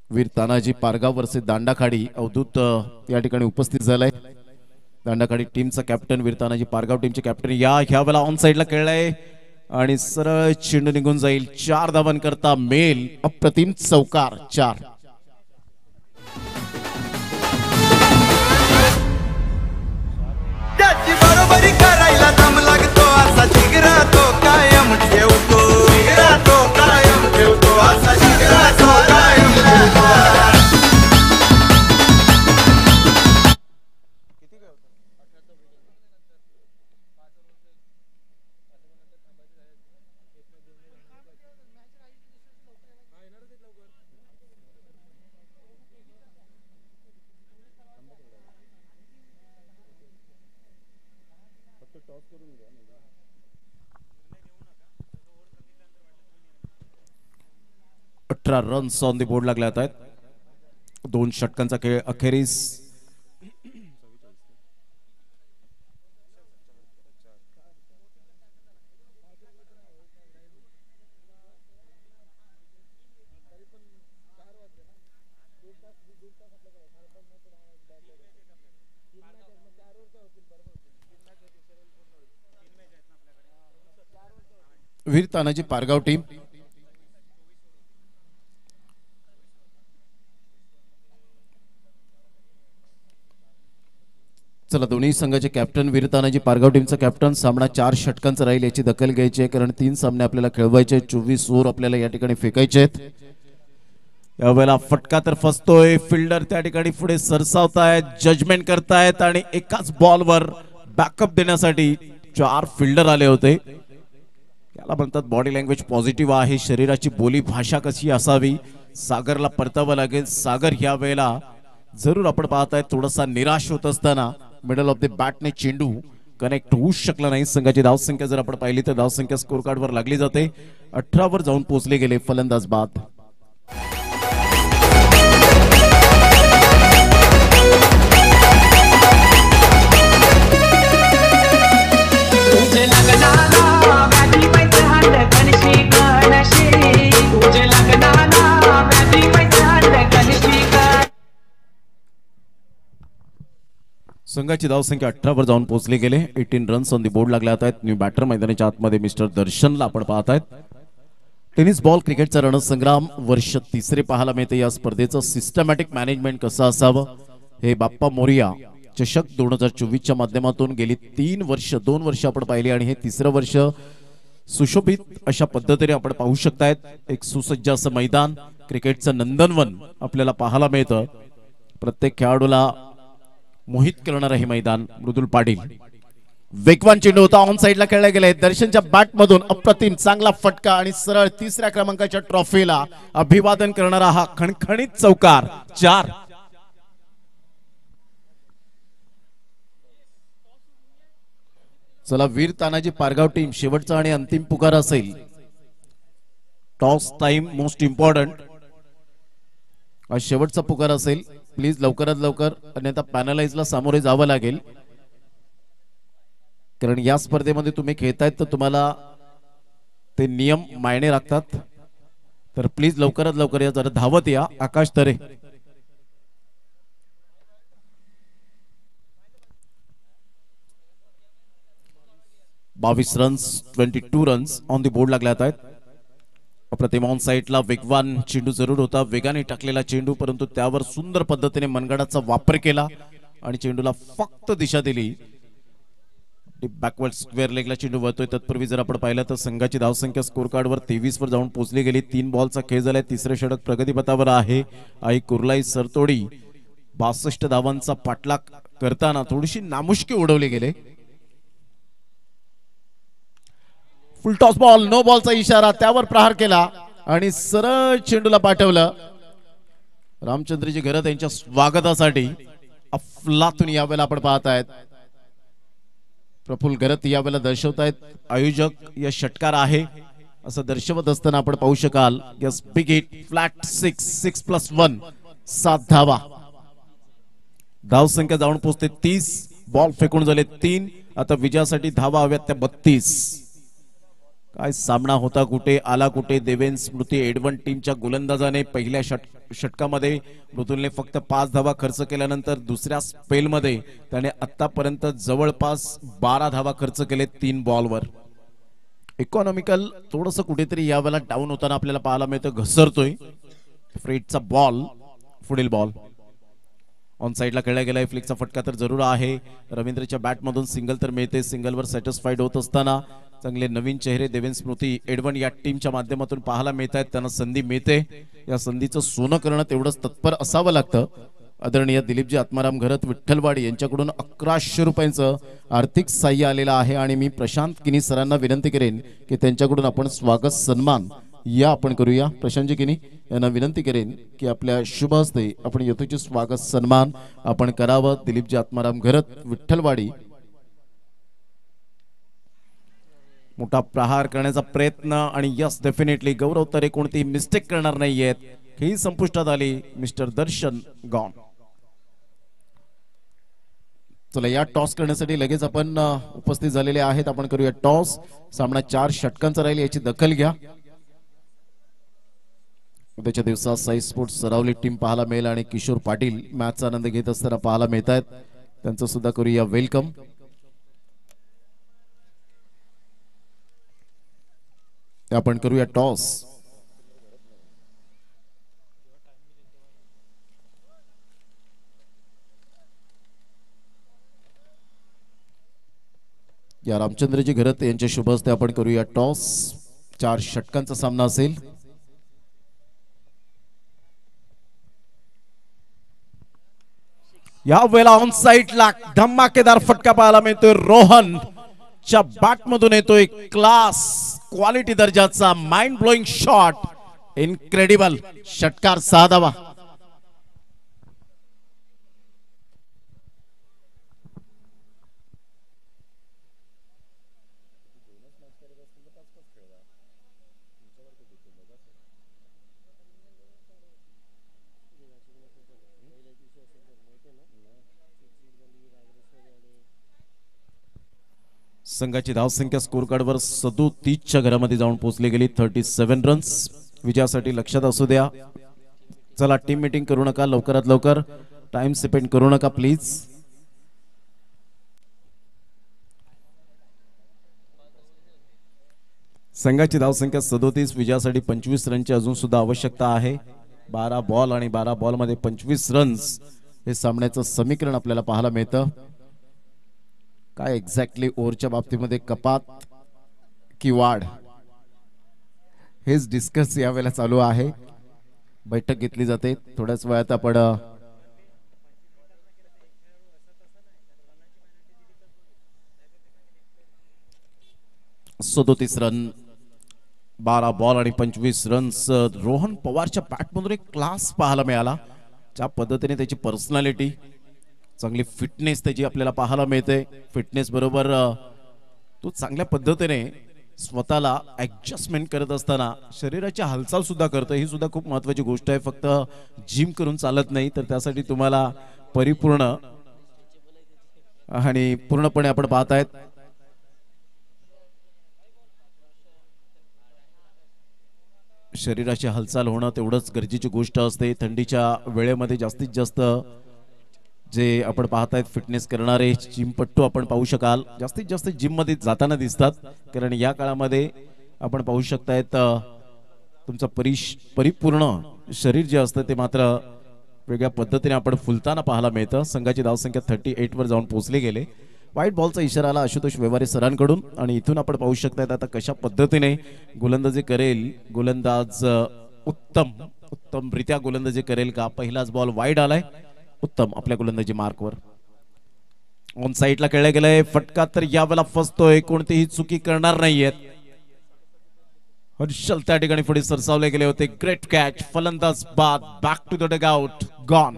वीर तानाजी पारगाव वर्सेस दांडाखाडी अवधूत या ठिकाणी उपस्थित झालाय. दांडाखाडी टीमचा कॅप्टन, वीर तानाजी पारगाव टीमचे कॅप्टन ह्या वेळेला ऑन साइडला खेळलाय आणि सरळ चेंडू निघून जाईल. 4 धावांकरता मेल अप्रतिम चौकार. 4 त्याची बरोबरी करायला दम लागतो असा जिगरा तो कायम ठेवतो. जिगरा तो कायम ठेवतो असा जिगरा तो कायम ठेवतो. रन्स ऑन द बोर्ड लागले आहेत. 2 षटकांचा खेळ अखेरीस. वीर तानाजी पारगाव टीम चला दोन्ही संघाचे कॅप्टन वीरतानाजी पारगाव टीमचा कॅप्टन सामना 4 षटकांचा राहील याची दखल घ्यायची आहे कारण 3 सामने आपल्याला खेळवायचे 24 ओव्हर आपल्याला या ठिकाणी फेकायचे आहेत. यावेळेला फटका तर फसतोय फिल्डर त्या ठिकाणी पुढे सरसावतायत जजमेंट करतायत आणि एकाच बॉलवर बॅकअप देण्यासाठी 4 फिल्डर आले होते. याला म्हणतात बॉडी लँग्वेज पॉझिटिव्ह आहे शरीराची बोली भाषा कशी असावी सागरला परतावं लागेल. सागर या वेळेला जरूर आपण पाहताय थोडासा निराश होत असताना मिडल ऑफ द बॅटने चेंडू कनेक्ट होऊ शकला नाही. संघाची धावसंख्या जर आपण पाहिली तर धावसंख्या स्कोर कार्ड वर लागली जाते 18 वर जाऊन पोहोचले गेले फलंदाज बाद. संघाची धावसंख्या 18 वर जाऊन पोहोचले गेले 18 रन्स ऑन दी बोर्ड लागले आहेत. न्यू बॅटर मैदानाच्या आतमध्ये मिस्टर दर्शनला आपण पाहतायत. टेनिस बॉल क्रिकेटचा रणसंग्राम वर्ष 3रे पाहायला मिळते. या स्पर्धेचं सिस्टमॅटिक मॅनेजमेंट कसं असावं हे बाप्पा मोरिया चषक 2024च्या माध्यमातून गेली 2 वर्ष आपण पाहिली आणि हे 3रं वर्ष सुशोभित अशा पद्धतीने आपण पाहू शकतायत. एक सुसज्ज असं मैदान क्रिकेटचं नंदनवन आपल्याला पाहायला मिळतं. प्रत्येक खेळाडूला मोहित करणारं हे मैदान. मृदुल पाटील वेगवान चेंडू होता ऑन साइडला खेळला गेलाय दर्शनच्या बॅट मधून अप्रतिम चांगला फटका आणि सरळ 3ऱ्या क्रमांकाच्या ट्रॉफीला अभिवादन करणारा हा खणखणीत चौकार 4. चला वीर तानाजी पारगाव टीम शेवटचा आणि अंतिम पुकार असेल. टॉस टाइम मोस्ट इम्पॉर्टंट आज शेवटचा पुकार असेल. प्लीज लवकरात लवकर अन्यथा पॅनलाइजला सामोरे जावं लागेल कारण या स्पर्धेमध्ये तुम्ही खेळतायत तर तुम्हाला ते नियम मायने राखतात. तर प्लीज लवकरात लवकर या जरा धावत या. आकाश तरे 22 runs 22 runs on the board लागल्यात आहेत. अप्रतिम ऑन साइडला वेगवान चेंडू जरूर होता वेगाने टाकलेला चेंडू परंतु त्यावर सुंदर पद्धतीने मनगडाचा वापर केला आणि चेंडूला फक्त दिशा दिली. बॅकवर्ड स्क्वेअर लेगला चेंडू वळतोय. तत्पूर्वी जर आपण पाहिलं तर संघाची धावसंख्या स्कोर कार्ड वर 23 वर जाऊन पोहोचली गेली. 3 बॉलचा खेळ झालाय. 3रं षटक प्रगतीपथावर आहे. आई कुर्लाई सरतोडी 62 धावांचा पाठलाग करताना थोडीशी नामुष्की उडवली गेले. फुल टॉस बॉल नो बॉलचा इशारा त्यावर प्रहार केला आणि सरळ चेंडूला पाठवलं. रामचंद्रजी घरत यांच्या स्वागतासाठी अफलातून यावेळेला आपण पाहतायत. प्रफुल्ल घरत यावेळेला दर्शवतायत आयोजक या षटकार आहे असं दर्शवत असताना आपण पाहू शकाल. यस बिग हिट फ्लॅट 6+1 7 धावा. धावसंख्या जाऊन पोहोचते 30. बॉल फेकून झाले 3. आता विजयासाठी धावा हव्यात त्या 32. काय सामना होता कुठे आला कुठे. देवेन स्मृती एडवन टीमच्या गोलंदाजाने पहिल्या षटकामध्ये मृदुलने फक्त 5 धावा खर्च केल्यानंतर दुसऱ्या स्पेलमध्ये त्याने आतापर्यंत जवळपास 12 धावा खर्च केले 3 बॉलवर. इकॉनॉमिकल थोडंसं कुठेतरी यावेळेला डाऊन होताना आपल्याला पाहायला मिळतं. घसरतोय. फ्रेडचा बॉल पुढील बॉल ऑन साइडला खेळला गेलाय. फ्लिकचा फटका तर जरूर आहे. रवींद्रच्या बॅटमधून सिंगल तर मिळते. सिंगलवर सॅटिस्फाईड होत असताना चांगले नवीन चेहरे देवेन स्मृती एडवन या टीमच्या माध्यमातून पाहायला मिळत आहेत. त्यांना संधी मिळते. या संधीचं सोनं करणं तेवढंच तत्पर असावं लागतं. आदरणीय दिलीपजी आत्माराम घरत विठ्ठलवाडी यांच्याकडून 1100 रुपयांचं आर्थिक सहाय्य आलेलं आहे आणि मी प्रशांत किनी सरांना विनंती करेन की त्यांच्याकडून आपण स्वागत सन्मान या आपण करूया. प्रशांतजी किनी यांना विनंती करेन की आपल्या शुभ हस्ते आपण यथोचित स्वागत सन्मान आपण करावं. दिलीपजी आत्माराम घरत विठ्ठलवाडी मोठा प्रहार करण्याचा प्रयत्न आणि यस डेफिनेटली गौरव तरे कोणती मिस्टेक करणार नाहीयेत. ही संपुष्टात आली. मिस्टर दर्शन गॉन. चला या टॉस करण्यासाठी लगेच आपण उपस्थित झालेले आहेत. आपण करूया टॉस. सामना 4 षटकांचा राहील याची दखल घ्या. उद्याच्या दिवसात साई स्पोर्ट्स सरावली टीम पाहायला मिळेल आणि किशोर पाटील मॅचचा आनंद घेत असताना पाहायला मिळत आहेत. त्यांचं सुद्धा करूया वेलकम. आपण करूया टॉस. या रामचंद्रजी घरत यांच्या शुभ हस्ते आपण करूया टॉस. 4 षटकांचा सामना असेल. या वेळेला ऑन साइडला धमाकेदार फटका पाहायला मिळतोय. रोहन च्या बॅट मधून येतोय क्लास क्वालिटी दर्जाचा माइंड ब्लोइंग शॉट. इनक्रेडिबल षटकार 6 धावा. संघाची धावसंख्या स्कोर कार्डवर 37च्या घरामध्ये जाऊन पोहोचली गेली. 37 रन्स विजयासाठी लक्षात असू द्या. चला टीम मीटिंग करू नका, लवकरात लवकर टाइम स्पेंड करू नका प्लीज. संघाची धावसंख्या 37, विजयासाठी 25 रनची अजून सुद्धा आवश्यकता आहे. 12 बॉल आणि 12 बॉल मध्ये 25 रन्स हे सामन्याचं समीकरण आपल्याला पाहायला मिळतं. काय एक्झॅक्टली ओव्हरच्या बाबतीमध्ये कपात की वाढ हेच डिस्कस यावेळेला चालू आहे. बैठक घेतली जाते थोड्याच वेळात. आपण 37 रन, 12 बॉल आणि 25 रन्स. रोहन पवारच्या बॅटमधून एक क्लास पाहायला मिळाला. ज्या पद्धतीने त्याची पर्सनॅलिटी, चांगली फिटनेस त्याची आपल्याला पाहायला मिळते. फिटनेस बरोबर तो चांगल्या पद्धतीने स्वतःला ऍडजस्टमेंट करत असताना शरीराची हालचाल सुद्धा करतो. ही सुद्धा खूप महत्त्वाची गोष्ट आहे. फक्त जिम करून चालत नाही, तर त्यासाठी तुम्हाला परिपूर्ण आणि पूर्णपणे आपण पाहतायत शरीराची हालचाल होणं तेवढंच गरजेची गोष्ट असते. थंडीच्या वेळेमध्ये जास्तीत जास्त जे आपण पाहतायत फिटनेस करणारे जिमपट्टू आपण पाहू शकाल जास्तीत जास्त जिम मध्ये जाताना दिसतात. कारण या काळामध्ये आपण पाहू शकतायत तुमचं परिपूर्ण शरीर जे असतं ते मात्र वेगळ्या पद्धतीने आपण फुलताना पाहायला मिळतं. संघाची धावसंख्या 38 वर जाऊन पोहोचले गेले. व्हाईट बॉलचा इशारा आला आशुतोष व्यवहारे सरांकडून. आणि इथून आपण पाहू शकतायत आता कशा पद्धतीने गोलंदाजी करेल गोलंदाज. उत्तमरित्या गोलंदाजी करेल का. पहिलाच बॉल वाईड आलाय. उत्तम आपल्या गोलंदाजी मार्कवर. ऑन साइडला खेळला गेलाय फटका, तर यावेळेला फसतोय. कोणतीही चुकी करणार नाहीयेत. हर्षल त्या ठिकाणी पुढे सरसावले गेले होते. Great catch. फलंदाज बाद. Back to the dugout. Gone.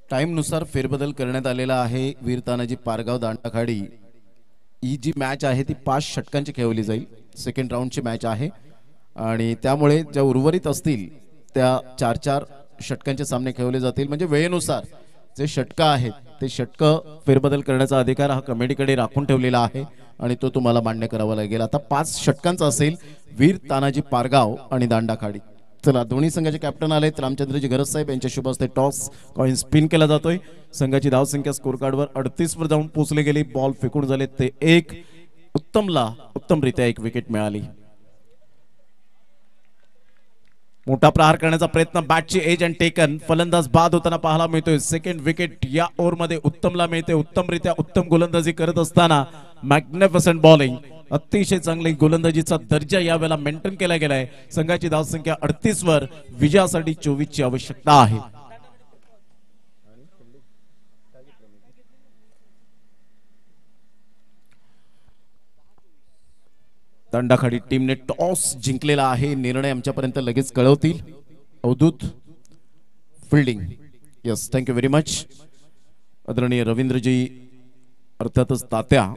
Time नुसार फेरबदल करण्यात आलेला आहे. वीर तानाजी पारगाव दांडाखाडी ही जी मॅच आहे ती 5 षटकांची खेळवली जाईल. सेकंड राऊंडची मॅच आहे आणि त्यामुळे ज्या उर्वरित असतील त्या 4-4 षटकांचे सामने खेळवले जातील. म्हणजे वेळेनुसार जे षटक आहेत ते षटक फेरबदल करण्याचा अधिकार हा कमिटीकडे राखून ठेवलेला आहे आणि तो तुम्हाला मान्य करावा लागेल. आता 5 षटकांचा असेल. वीर तानाजी पारगाव आणि दांडाखाडी. चला दोन्ही संघाचे कॅप्टन आलेत. रामचंद्रजी घरत साहेब यांच्या शुभ हस्ते टॉस कॉइन स्पिन केला जातोय. संघाची धावसंख्या स्कोर कार्डवर 38 वर जाऊन पोहोचले गेली. बॉल फेकून झाले ते 1. उत्तमला उत्तमरित्या 1 विकेट मिळाली. मोठा प्रहार करण्याचा प्रयत्न. बॅटची एज अँड टेकन. फलंदाज बाद होताना पाहायला मिळतोय. सेकंड विकेट या ओव्हर मध्ये उत्तमला मिळते. उत्तमरित्या उत्तम गोलंदाजी करत असताना मॅग्निफिसंट बॉलिंग. अतिशय चांगली गोलंदाजीचा दर्जा यावेळेला मेंटेन केला गेलाय. संघाची धावसंख्या 38 वर. विजयासाठी 24 ची आवश्यकता आहे. दांडाखाडी टीमने टॉस जिंकलेला आहे. निर्णय आमच्यापर्यंत लगेच कळवतील. Avadhoot fielding. Yes, thank you very much. आदरणीय रवींद्रजी अर्थातच तात्या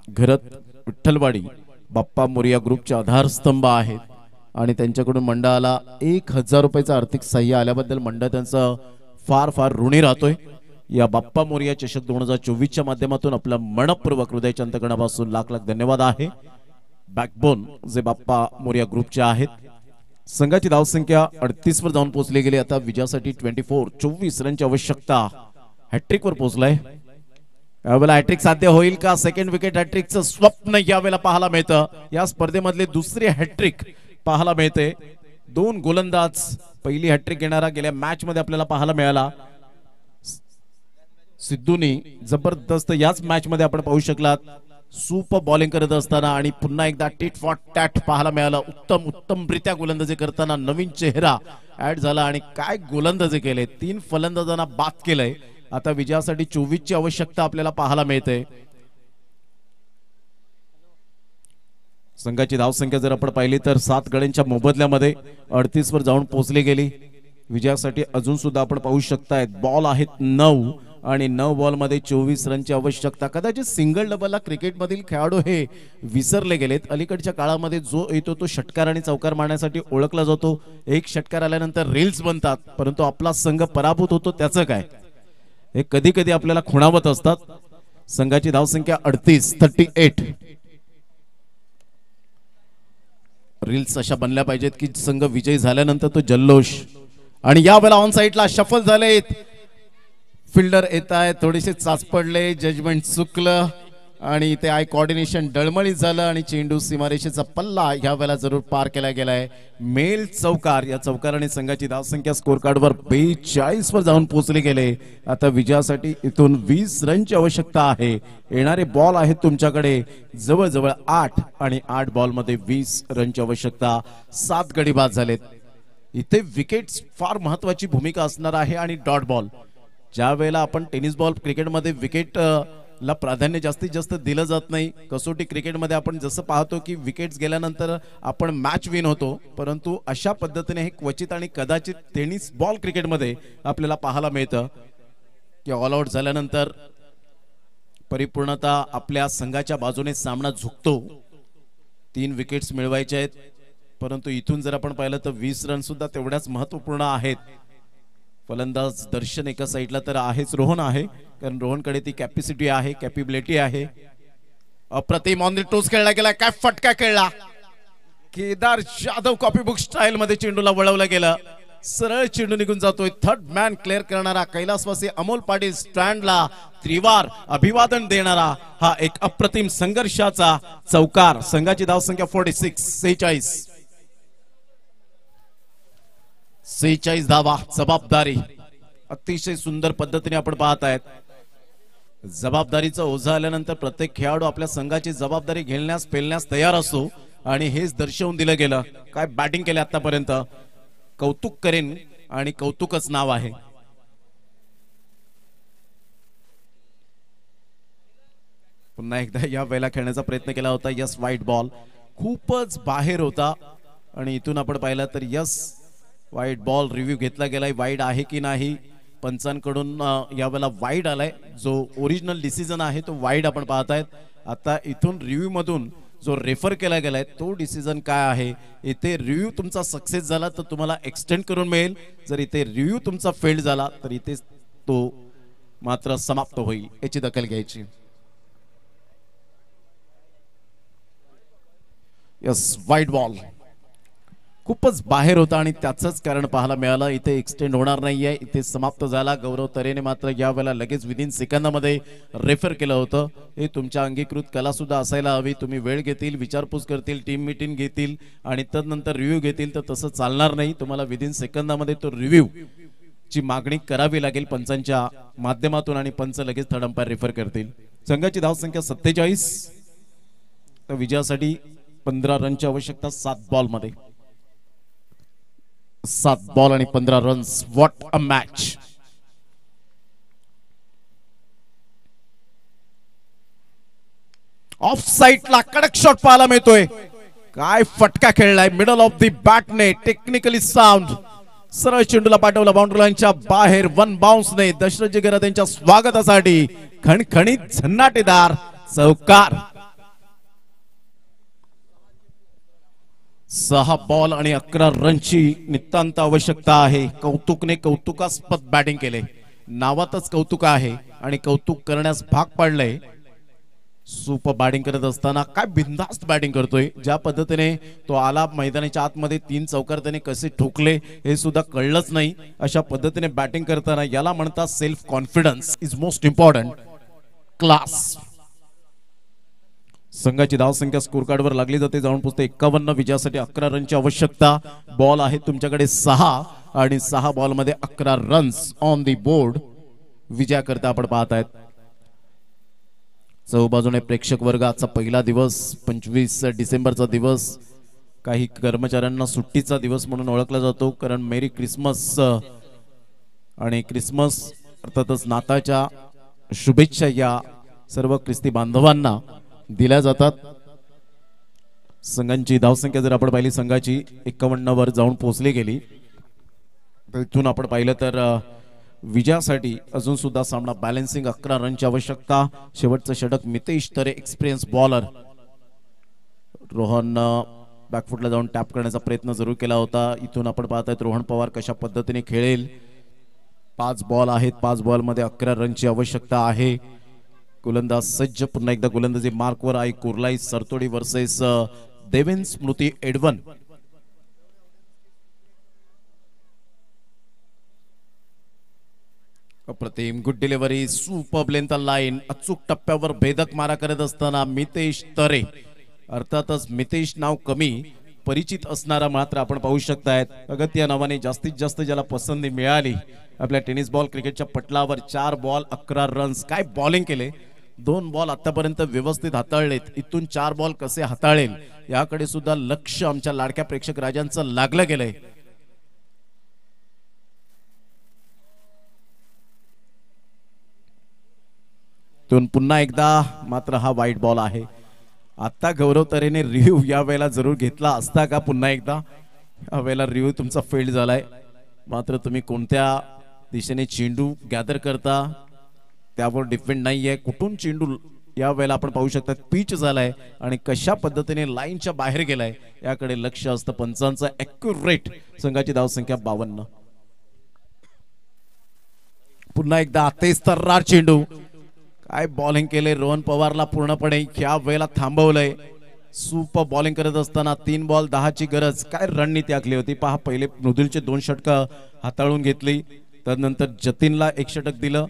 घरत विठ्ठलवाडी बाप्पा मोरिया ग्रुपचे आधारस्तंभ आहेत आणि त्यांच्याकडून मंडळाला 1000 रुपयाचं आर्थिक सहाय्य आल्याबद्दल मंडळ त्यांचं फार फार ऋणी राहतोय. या बाप्पा मोरिया चषक 2024च्या माध्यमातून आपला मनपूर्वक हृदयाच्या अंतकणापासून लाख लाख धन्यवाद आहे. बॅकबोन जे बाप्पा मोरिया ग्रुपचे आहेत संघाची धावसंख्या 38 वर जाऊन पोहोचली गेली. आता विजयासाठी 24 रनची आवश्यकता. हॅट्रिक वर पोहोचलाय. यावेळेला हॅट्रिक साध्य होईल का? सेकंड विकेट हॅट्रिकचं स्वप्न यावेळेला पाहायला मिळतं. या स्पर्धेमधले दुसरी हॅट्रिक पाहायला मिळते. 2 गोलंदाज पहिली हॅट्रिक घेणारा गेल्या मॅच मध्ये आपल्याला पाहायला मिळाला. सिद्धूनी जबरदस्त याच मॅच मध्ये आपण पाहू शकलात सुपर बॉलिंग करत असताना आणि पुन्हा एकदा टिट फॉर टॅट पाहायला मिळालं. उत्तमरित्या गोलंदाजी करताना नवीन चेहरा ऍड झाला आणि काय गोलंदाजी केले. 3 फलंदाजांना बाद केलंय. आता विजयासाठी 24 ची आवश्यकता आपल्याला पाहायला मिळते. संघाची धावसंख्या जर आपण पाहिली तर 7 गड्यांच्या मोबदल्यामध्ये 38 वर जाऊन पोहोचली गेली. विजयासाठी अजून सुद्धा आपण पाहू शकताय बॉल आहेत 9 आणि 9 बॉल मध्ये 24 रनची आवश्यकता. कदाचित सिंगल डबलला क्रिकेटमधील खेळाडू हे विसरले गेलेत. अलीकडच्या काळामध्ये जो येतो तो षटकार आणि चौकार मारण्यासाठी ओळखला जातो. एक षटकार आल्यानंतर रील्स बनतात, परंतु आपला संघ पराभूत होतो त्याचं काय हे कधी कधी आपल्याला खुणावत असतात. संघाची धावसंख्या 38. रील्स अशा बनल्या पाहिजेत की संघ विजयी झाल्यानंतर तो जल्लोष. आणि यावेळेला ऑन साइडला शफल झालेत. फिल्डर येत आहे, थोडेसे चाच पडले, जजमेंट चुकलं आणि इथे आय कोऑर्डिनेशन डळमळीत झालं आणि चेंडू सीमारेषेचा पल्ला ह्या वेळेला जरूर पार केला गेलाय. मेल चौकार. या चौकाराने संघाची धावसंख्या स्कोर कार्डवर 42 वर जाऊन पोहोचले गेले. आता विजयासाठी इथून 20 रनची आवश्यकता आहे. येणारे बॉल आहेत तुमच्याकडे जवळजवळ 8 आणि 8 बॉल मध्ये 20 रनची आवश्यकता. 7 गडी बाद झालेत. इथे विकेट्स फार महत्वाची भूमिका असणार आहे आणि डॉट बॉल. ज्या वेळेला आपण टेनिस बॉल क्रिकेटमध्ये विकेट ला प्राधान्य जास्तीत जास्त दिलं जात नाही. कसोटी क्रिकेटमध्ये आपण जसं पाहतो की विकेट्स गेल्यानंतर आपण मॅच विन होतो, परंतु अशा पद्धतीने हे क्वचित आणि कदाचित टेनिस बॉल क्रिकेटमध्ये आपल्याला पाहायला मिळतं की ऑल आउट झाल्यानंतर परिपूर्णता आपल्या संघाच्या बाजूने सामना झुकतो. 3 विकेट्स मिळवायचे आहेत, परंतु इथून जर आपण पाहिलं तर 20 रन सुद्धा तेवढ्याच महत्वपूर्ण आहेत. फलंदाज दर्शन एका साईडला तर आहेच, रोहन आहे, कारण रोहनकडे ती कॅपॅसिटी आहे, कॅपेबिलिटी आहे. अप्रतिम ऑन द टोस खेळला गेला. काय फटका खेळला. Kedar Jadhav copy book style मध्ये चेंडूला वळवलं गेलं. सरळ चेंडू निघून जातोय. थर्ड मॅन क्लिअर करणारा कैलासवासी अमोल पाटील स्टँडला त्रिवार अभिवादन देणारा हा एक अप्रतिम संघर्षाचा चौकार. संघाची धावसंख्या 46. 46 धावा. जबाबदारी अतिशय सुंदर पद्धतीने आपण पाहत आहेत. जबाबदारीचं ओझं आल्यानंतर प्रत्येक खेळाडू आपल्या संघाची जबाबदारी घेण्यास पेलण्यास तयार असतो आणि हेच दर्शवून दिलं गेलं. काय बॅटिंग केली आतापर्यंत. कौतुक करेन आणि कौतुकच नाव आहे. पुन्हा एकदा या वेळेला खेळण्याचा प्रयत्न केला होता. यस वाईट बॉल खूपच बाहेर होता आणि इथून आपण पाहिलं तर यस वाईट बॉल रिव्ह्यू घेतला गेलाय. वाईड आहे की नाही पंचांकडून यावेळेला वाईड आलाय. जो ओरिजिनल डिसिजन आहे तो वाईड आपण पाहतायत. आता इथून रिव्ह्यू मधून जो रेफर केला गेलाय तो डिसिजन काय आहे. इथे रिव्ह्यू तुमचा सक्सेस झाला तर तुम्हाला एक्सटेंड करून मिळेल. जर इथे रिव्ह्यू तुमचा फेल्ड झाला तर इथे तो मात्र समाप्त होईल. याची दखल घ्यायची. यस वाईड बॉल खूपच बाहेर होता आणि त्याचंच कारण पाहायला मिळालं. इथे एक्सटेंड होणार नाहीये, इथे समाप्त झाला. गौरव तरेने मात्र यावेळेला लगेच विदिन सेकंदामध्ये रेफर केलं होतं. हे तुमच्या अंगीकृत कला सुद्धा असायला हवी. तुम्ही वेळ घेतील, विचारपूस करतील, टीम मीटिंग घेतील आणि तदनंतर रिव्ह्यू घेतील, तर तसं चालणार नाही. तुम्हाला विदिन सेकंदामध्ये तो रिव्ह्यू ची मागणी करावी लागेल पंचांच्या माध्यमातून आणि पंच लगेच थर्ड अंपायर रेफर करतील. संघाची धावसंख्या 47. तर विजयासाठी 15 रनची आवश्यकता 7 बॉल मध्ये. 7 बॉल आणि 15 runs. What a match. Off साइडला कडक शॉट पाहायला मिळतोय. काय फटका खेळलाय. मिडल ऑफ द बॅटने टेक्निकली साऊंड. सरळ चेंडूला पाठवला बाउंड्री लाईनच्या बाहेर. 1 बाउन्सने दशरथ जिगरा त्यांच्या स्वागतासाठी खणखणीत झन्नाटेदार चौकार. 6 बॉल आणि 11 रनची नितांत आवश्यकता आहे. कौतुकने कौतुकास्पद बॅटिंग केले. नावातच कौतुक आहे आणि कौतुक करण्यास भाग पाडलंय. सुपर बॅटिंग करत असताना काय बिनधास्त बॅटिंग करतोय. ज्या पद्धतीने तो आला मैदानाच्या आतमध्ये 3 चौकार त्याने कसे ठोकले हे सुद्धा कळलंच नाही. अशा पद्धतीने बॅटिंग करताना याला म्हणतात self confidence is most important. Class. संघाची धावसंख्या स्कोर कार्डवर लागली जाते. जाऊन पोहोचते 51. विजयासाठी 11 रनची आवश्यकता. बॉल आहे तुमच्याकडे 6 आणि 6 बॉल मध्ये 11 रन्स ऑन दी बोर्ड. विजयाकरता आपण पाहत आहेत. चौबाजूने प्रेक्षक वर्ग. आजचा पहिला दिवस 25 डिसेंबरचा दिवस काही कर्मचाऱ्यांना सुट्टीचा दिवस म्हणून ओळखला जातो, कारण मेरी क्रिसमस आणि क्रिसमस अर्थातच नाताळच्या शुभेच्छा या सर्व ख्रिस्ती बांधवांना दिल्या जातात. संघांची धावसंख्या जर आपण पाहिली संघाची 51 वर जाऊन पोहोचली गेली. इथून आपण पाहिलं तर विजयासाठी अजून सुद्धा सामना बॅलन्सिंग 11 रनची आवश्यकता. शेवटचं षटक मितेश तरे एक्सपिरियन्स बॉलर. रोहन बॅकफुटला जाऊन टॅप करण्याचा प्रयत्न जरूर केला होता. इथून आपण पाहतायत रोहन पवार कशा पद्धतीने खेळेल. 5 बॉल आहेत. 5 बॉल मध्ये 11 रनची आवश्यकता आहे. गोलंदाज सज्ज. पुन्हा एकदा गोलंदाजी मार्कवर आई कुर्लाई सरतोडी वर्सेस देवेन स्मृती एडवन. अप्रतिम good delivery. Super length line. अचूक टप्प्यावर भेदक मारा करत असताना मितेश तरे. अर्थातच मितेश नाव कमी परिचित असणारा मात्र आपण पाहू शकतायत. अगत्य या नावाने जास्तीत जास्त ज्याला पसंती मिळाली आपल्या टेनिस बॉल क्रिकेटच्या पटलावर. 4 बॉल 11 रन्स. काय बॉलिंग केले. 2 बॉल आतापर्यंत व्यवस्थित हाताळलेत. इथून 4 बॉल कसे हाताळेल याकडे सुद्धा लक्ष आमच्या लाडक्या प्रेक्षक राजांचं लागलं गेलंय. पुन्हा एकदा मात्र हा वाईट बॉल आहे. आता गौरव तरेने रिव्ह्यू या वेळेला जरूर घेतला असता का. पुन्हा एकदा या वेळेला रिव्ह्यू तुमचा फेल झालाय. मात्र तुम्ही कोणत्या दिशेने चेंडू गॅदर करता त्यावर डिपेंड नाहीये. कुठून चेंडू या वेळेला आपण पाहू शकता पिच झालाय आणि कशा पद्धतीने लाईनच्या बाहेर गेलाय याकडे लक्ष असतं पंचांचं. ॲक्युरेट. संघाची धावसंख्या 52. पुन्हा एकदा तेच तर्रार चेंडू. काय बॉलिंग केले. रोहन पवारला पूर्णपणे या वेळेला थांबवलंय. सुपर बॉलिंग करत असताना 3 बॉल 10ची गरज. काय रणनीती आखली होती पहा. पहिले मृदुलचे 2 षटकं हाताळून घेतली. त्यानंतर जतीनला 1 षटक दिलं.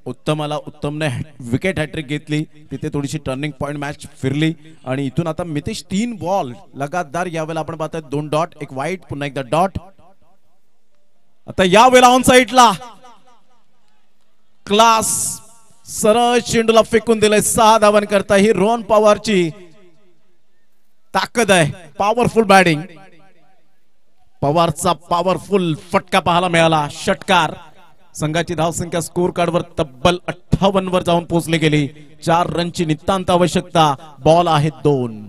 उत्तमने विकेट हॅट्रिक घेतली. तिथे थोडीशी टर्निंग पॉइंट मॅच फिरली आणि इथून आता मितेश 3 बॉल लगातार यावेळेला आपण पाहतोय 2 डॉट 1 वाईट पुन्हा एकदा डॉट. आता यावेळेला ऑन साइडला क्लास. सरळ चेंडूला फेकून दिलंय. 6 धावन करता. ही रोहन पवारची ताकद आहे. Powerful batting. पवारचा पॉवरफुल फटका पाहायला मिळाला. षटकार. संघाची धावसंख्या स्कोर कार्डवर तब्बल 58 वर जाऊन पोहोचली गेली. 4 रनची नितांत आवश्यकता. बॉल आहेत 2.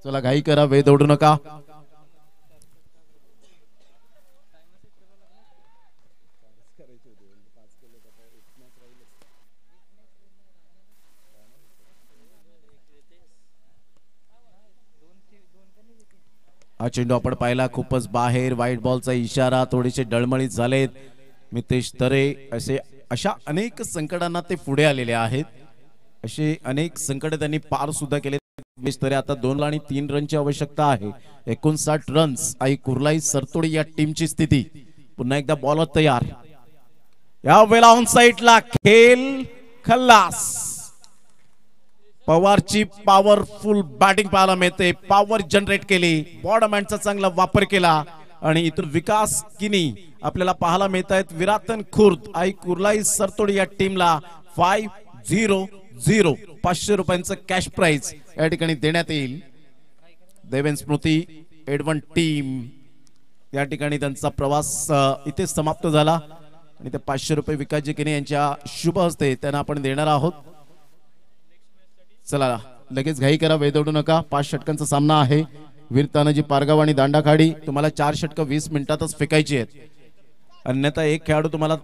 चला घाई करा. वेळ दौडू नका. हा चेंडू आपण पाहिला खूपच बाहेर. व्हाईट बॉलचा इशारा. थोडेसे डळमळीत झालेत मितेश तरे. अशा अनेक संकटांना ते पुढे आलेले आहेत. असे अनेक संकट त्यांनी पार सुद्धा केले. मितेश तरे आता 2 आणि 3 रनची आवश्यकता आहे. 59 रन्स. आई कुर्लाई सरतोडी या टीमची स्थिती. पुन्हा एकदा बॉलर तयार. या वेळेला ऑन साइडला खेळ खल्लास. पवारची पॉवरफुल बॅटिंग पाहायला मिळते. पॉवर जनरेट केली. बॉडमॅनचा चांगला वापर केला आणि इथून विकास किनी आपल्याला पाहायला मिळत आहेत. विरातन खुर्द आई कुर्लाई सरतोडी या टीमला 500 500 रुपयांचं कॅश प्राइज या ठिकाणी देण्यात येईल. देवेन स्मृती एडवन टीम या ठिकाणी त्यांचा प्रवास इथे समाप्त झाला आणि ते 500 रुपये विकासजी किनी यांच्या शुभ हस्ते त्यांना आपण देणार आहोत. चला लगेच घाई करा. वेळ दौडू नका. 5 षटकांचा सामना आहे. वीर तानाजी पारगाव आणि दांडाखाडी. तुम्हाला 4 षटकं 20 मिनिटातच फेकायची आहेत. अन्यथा एक खेळाडू तुम्हाला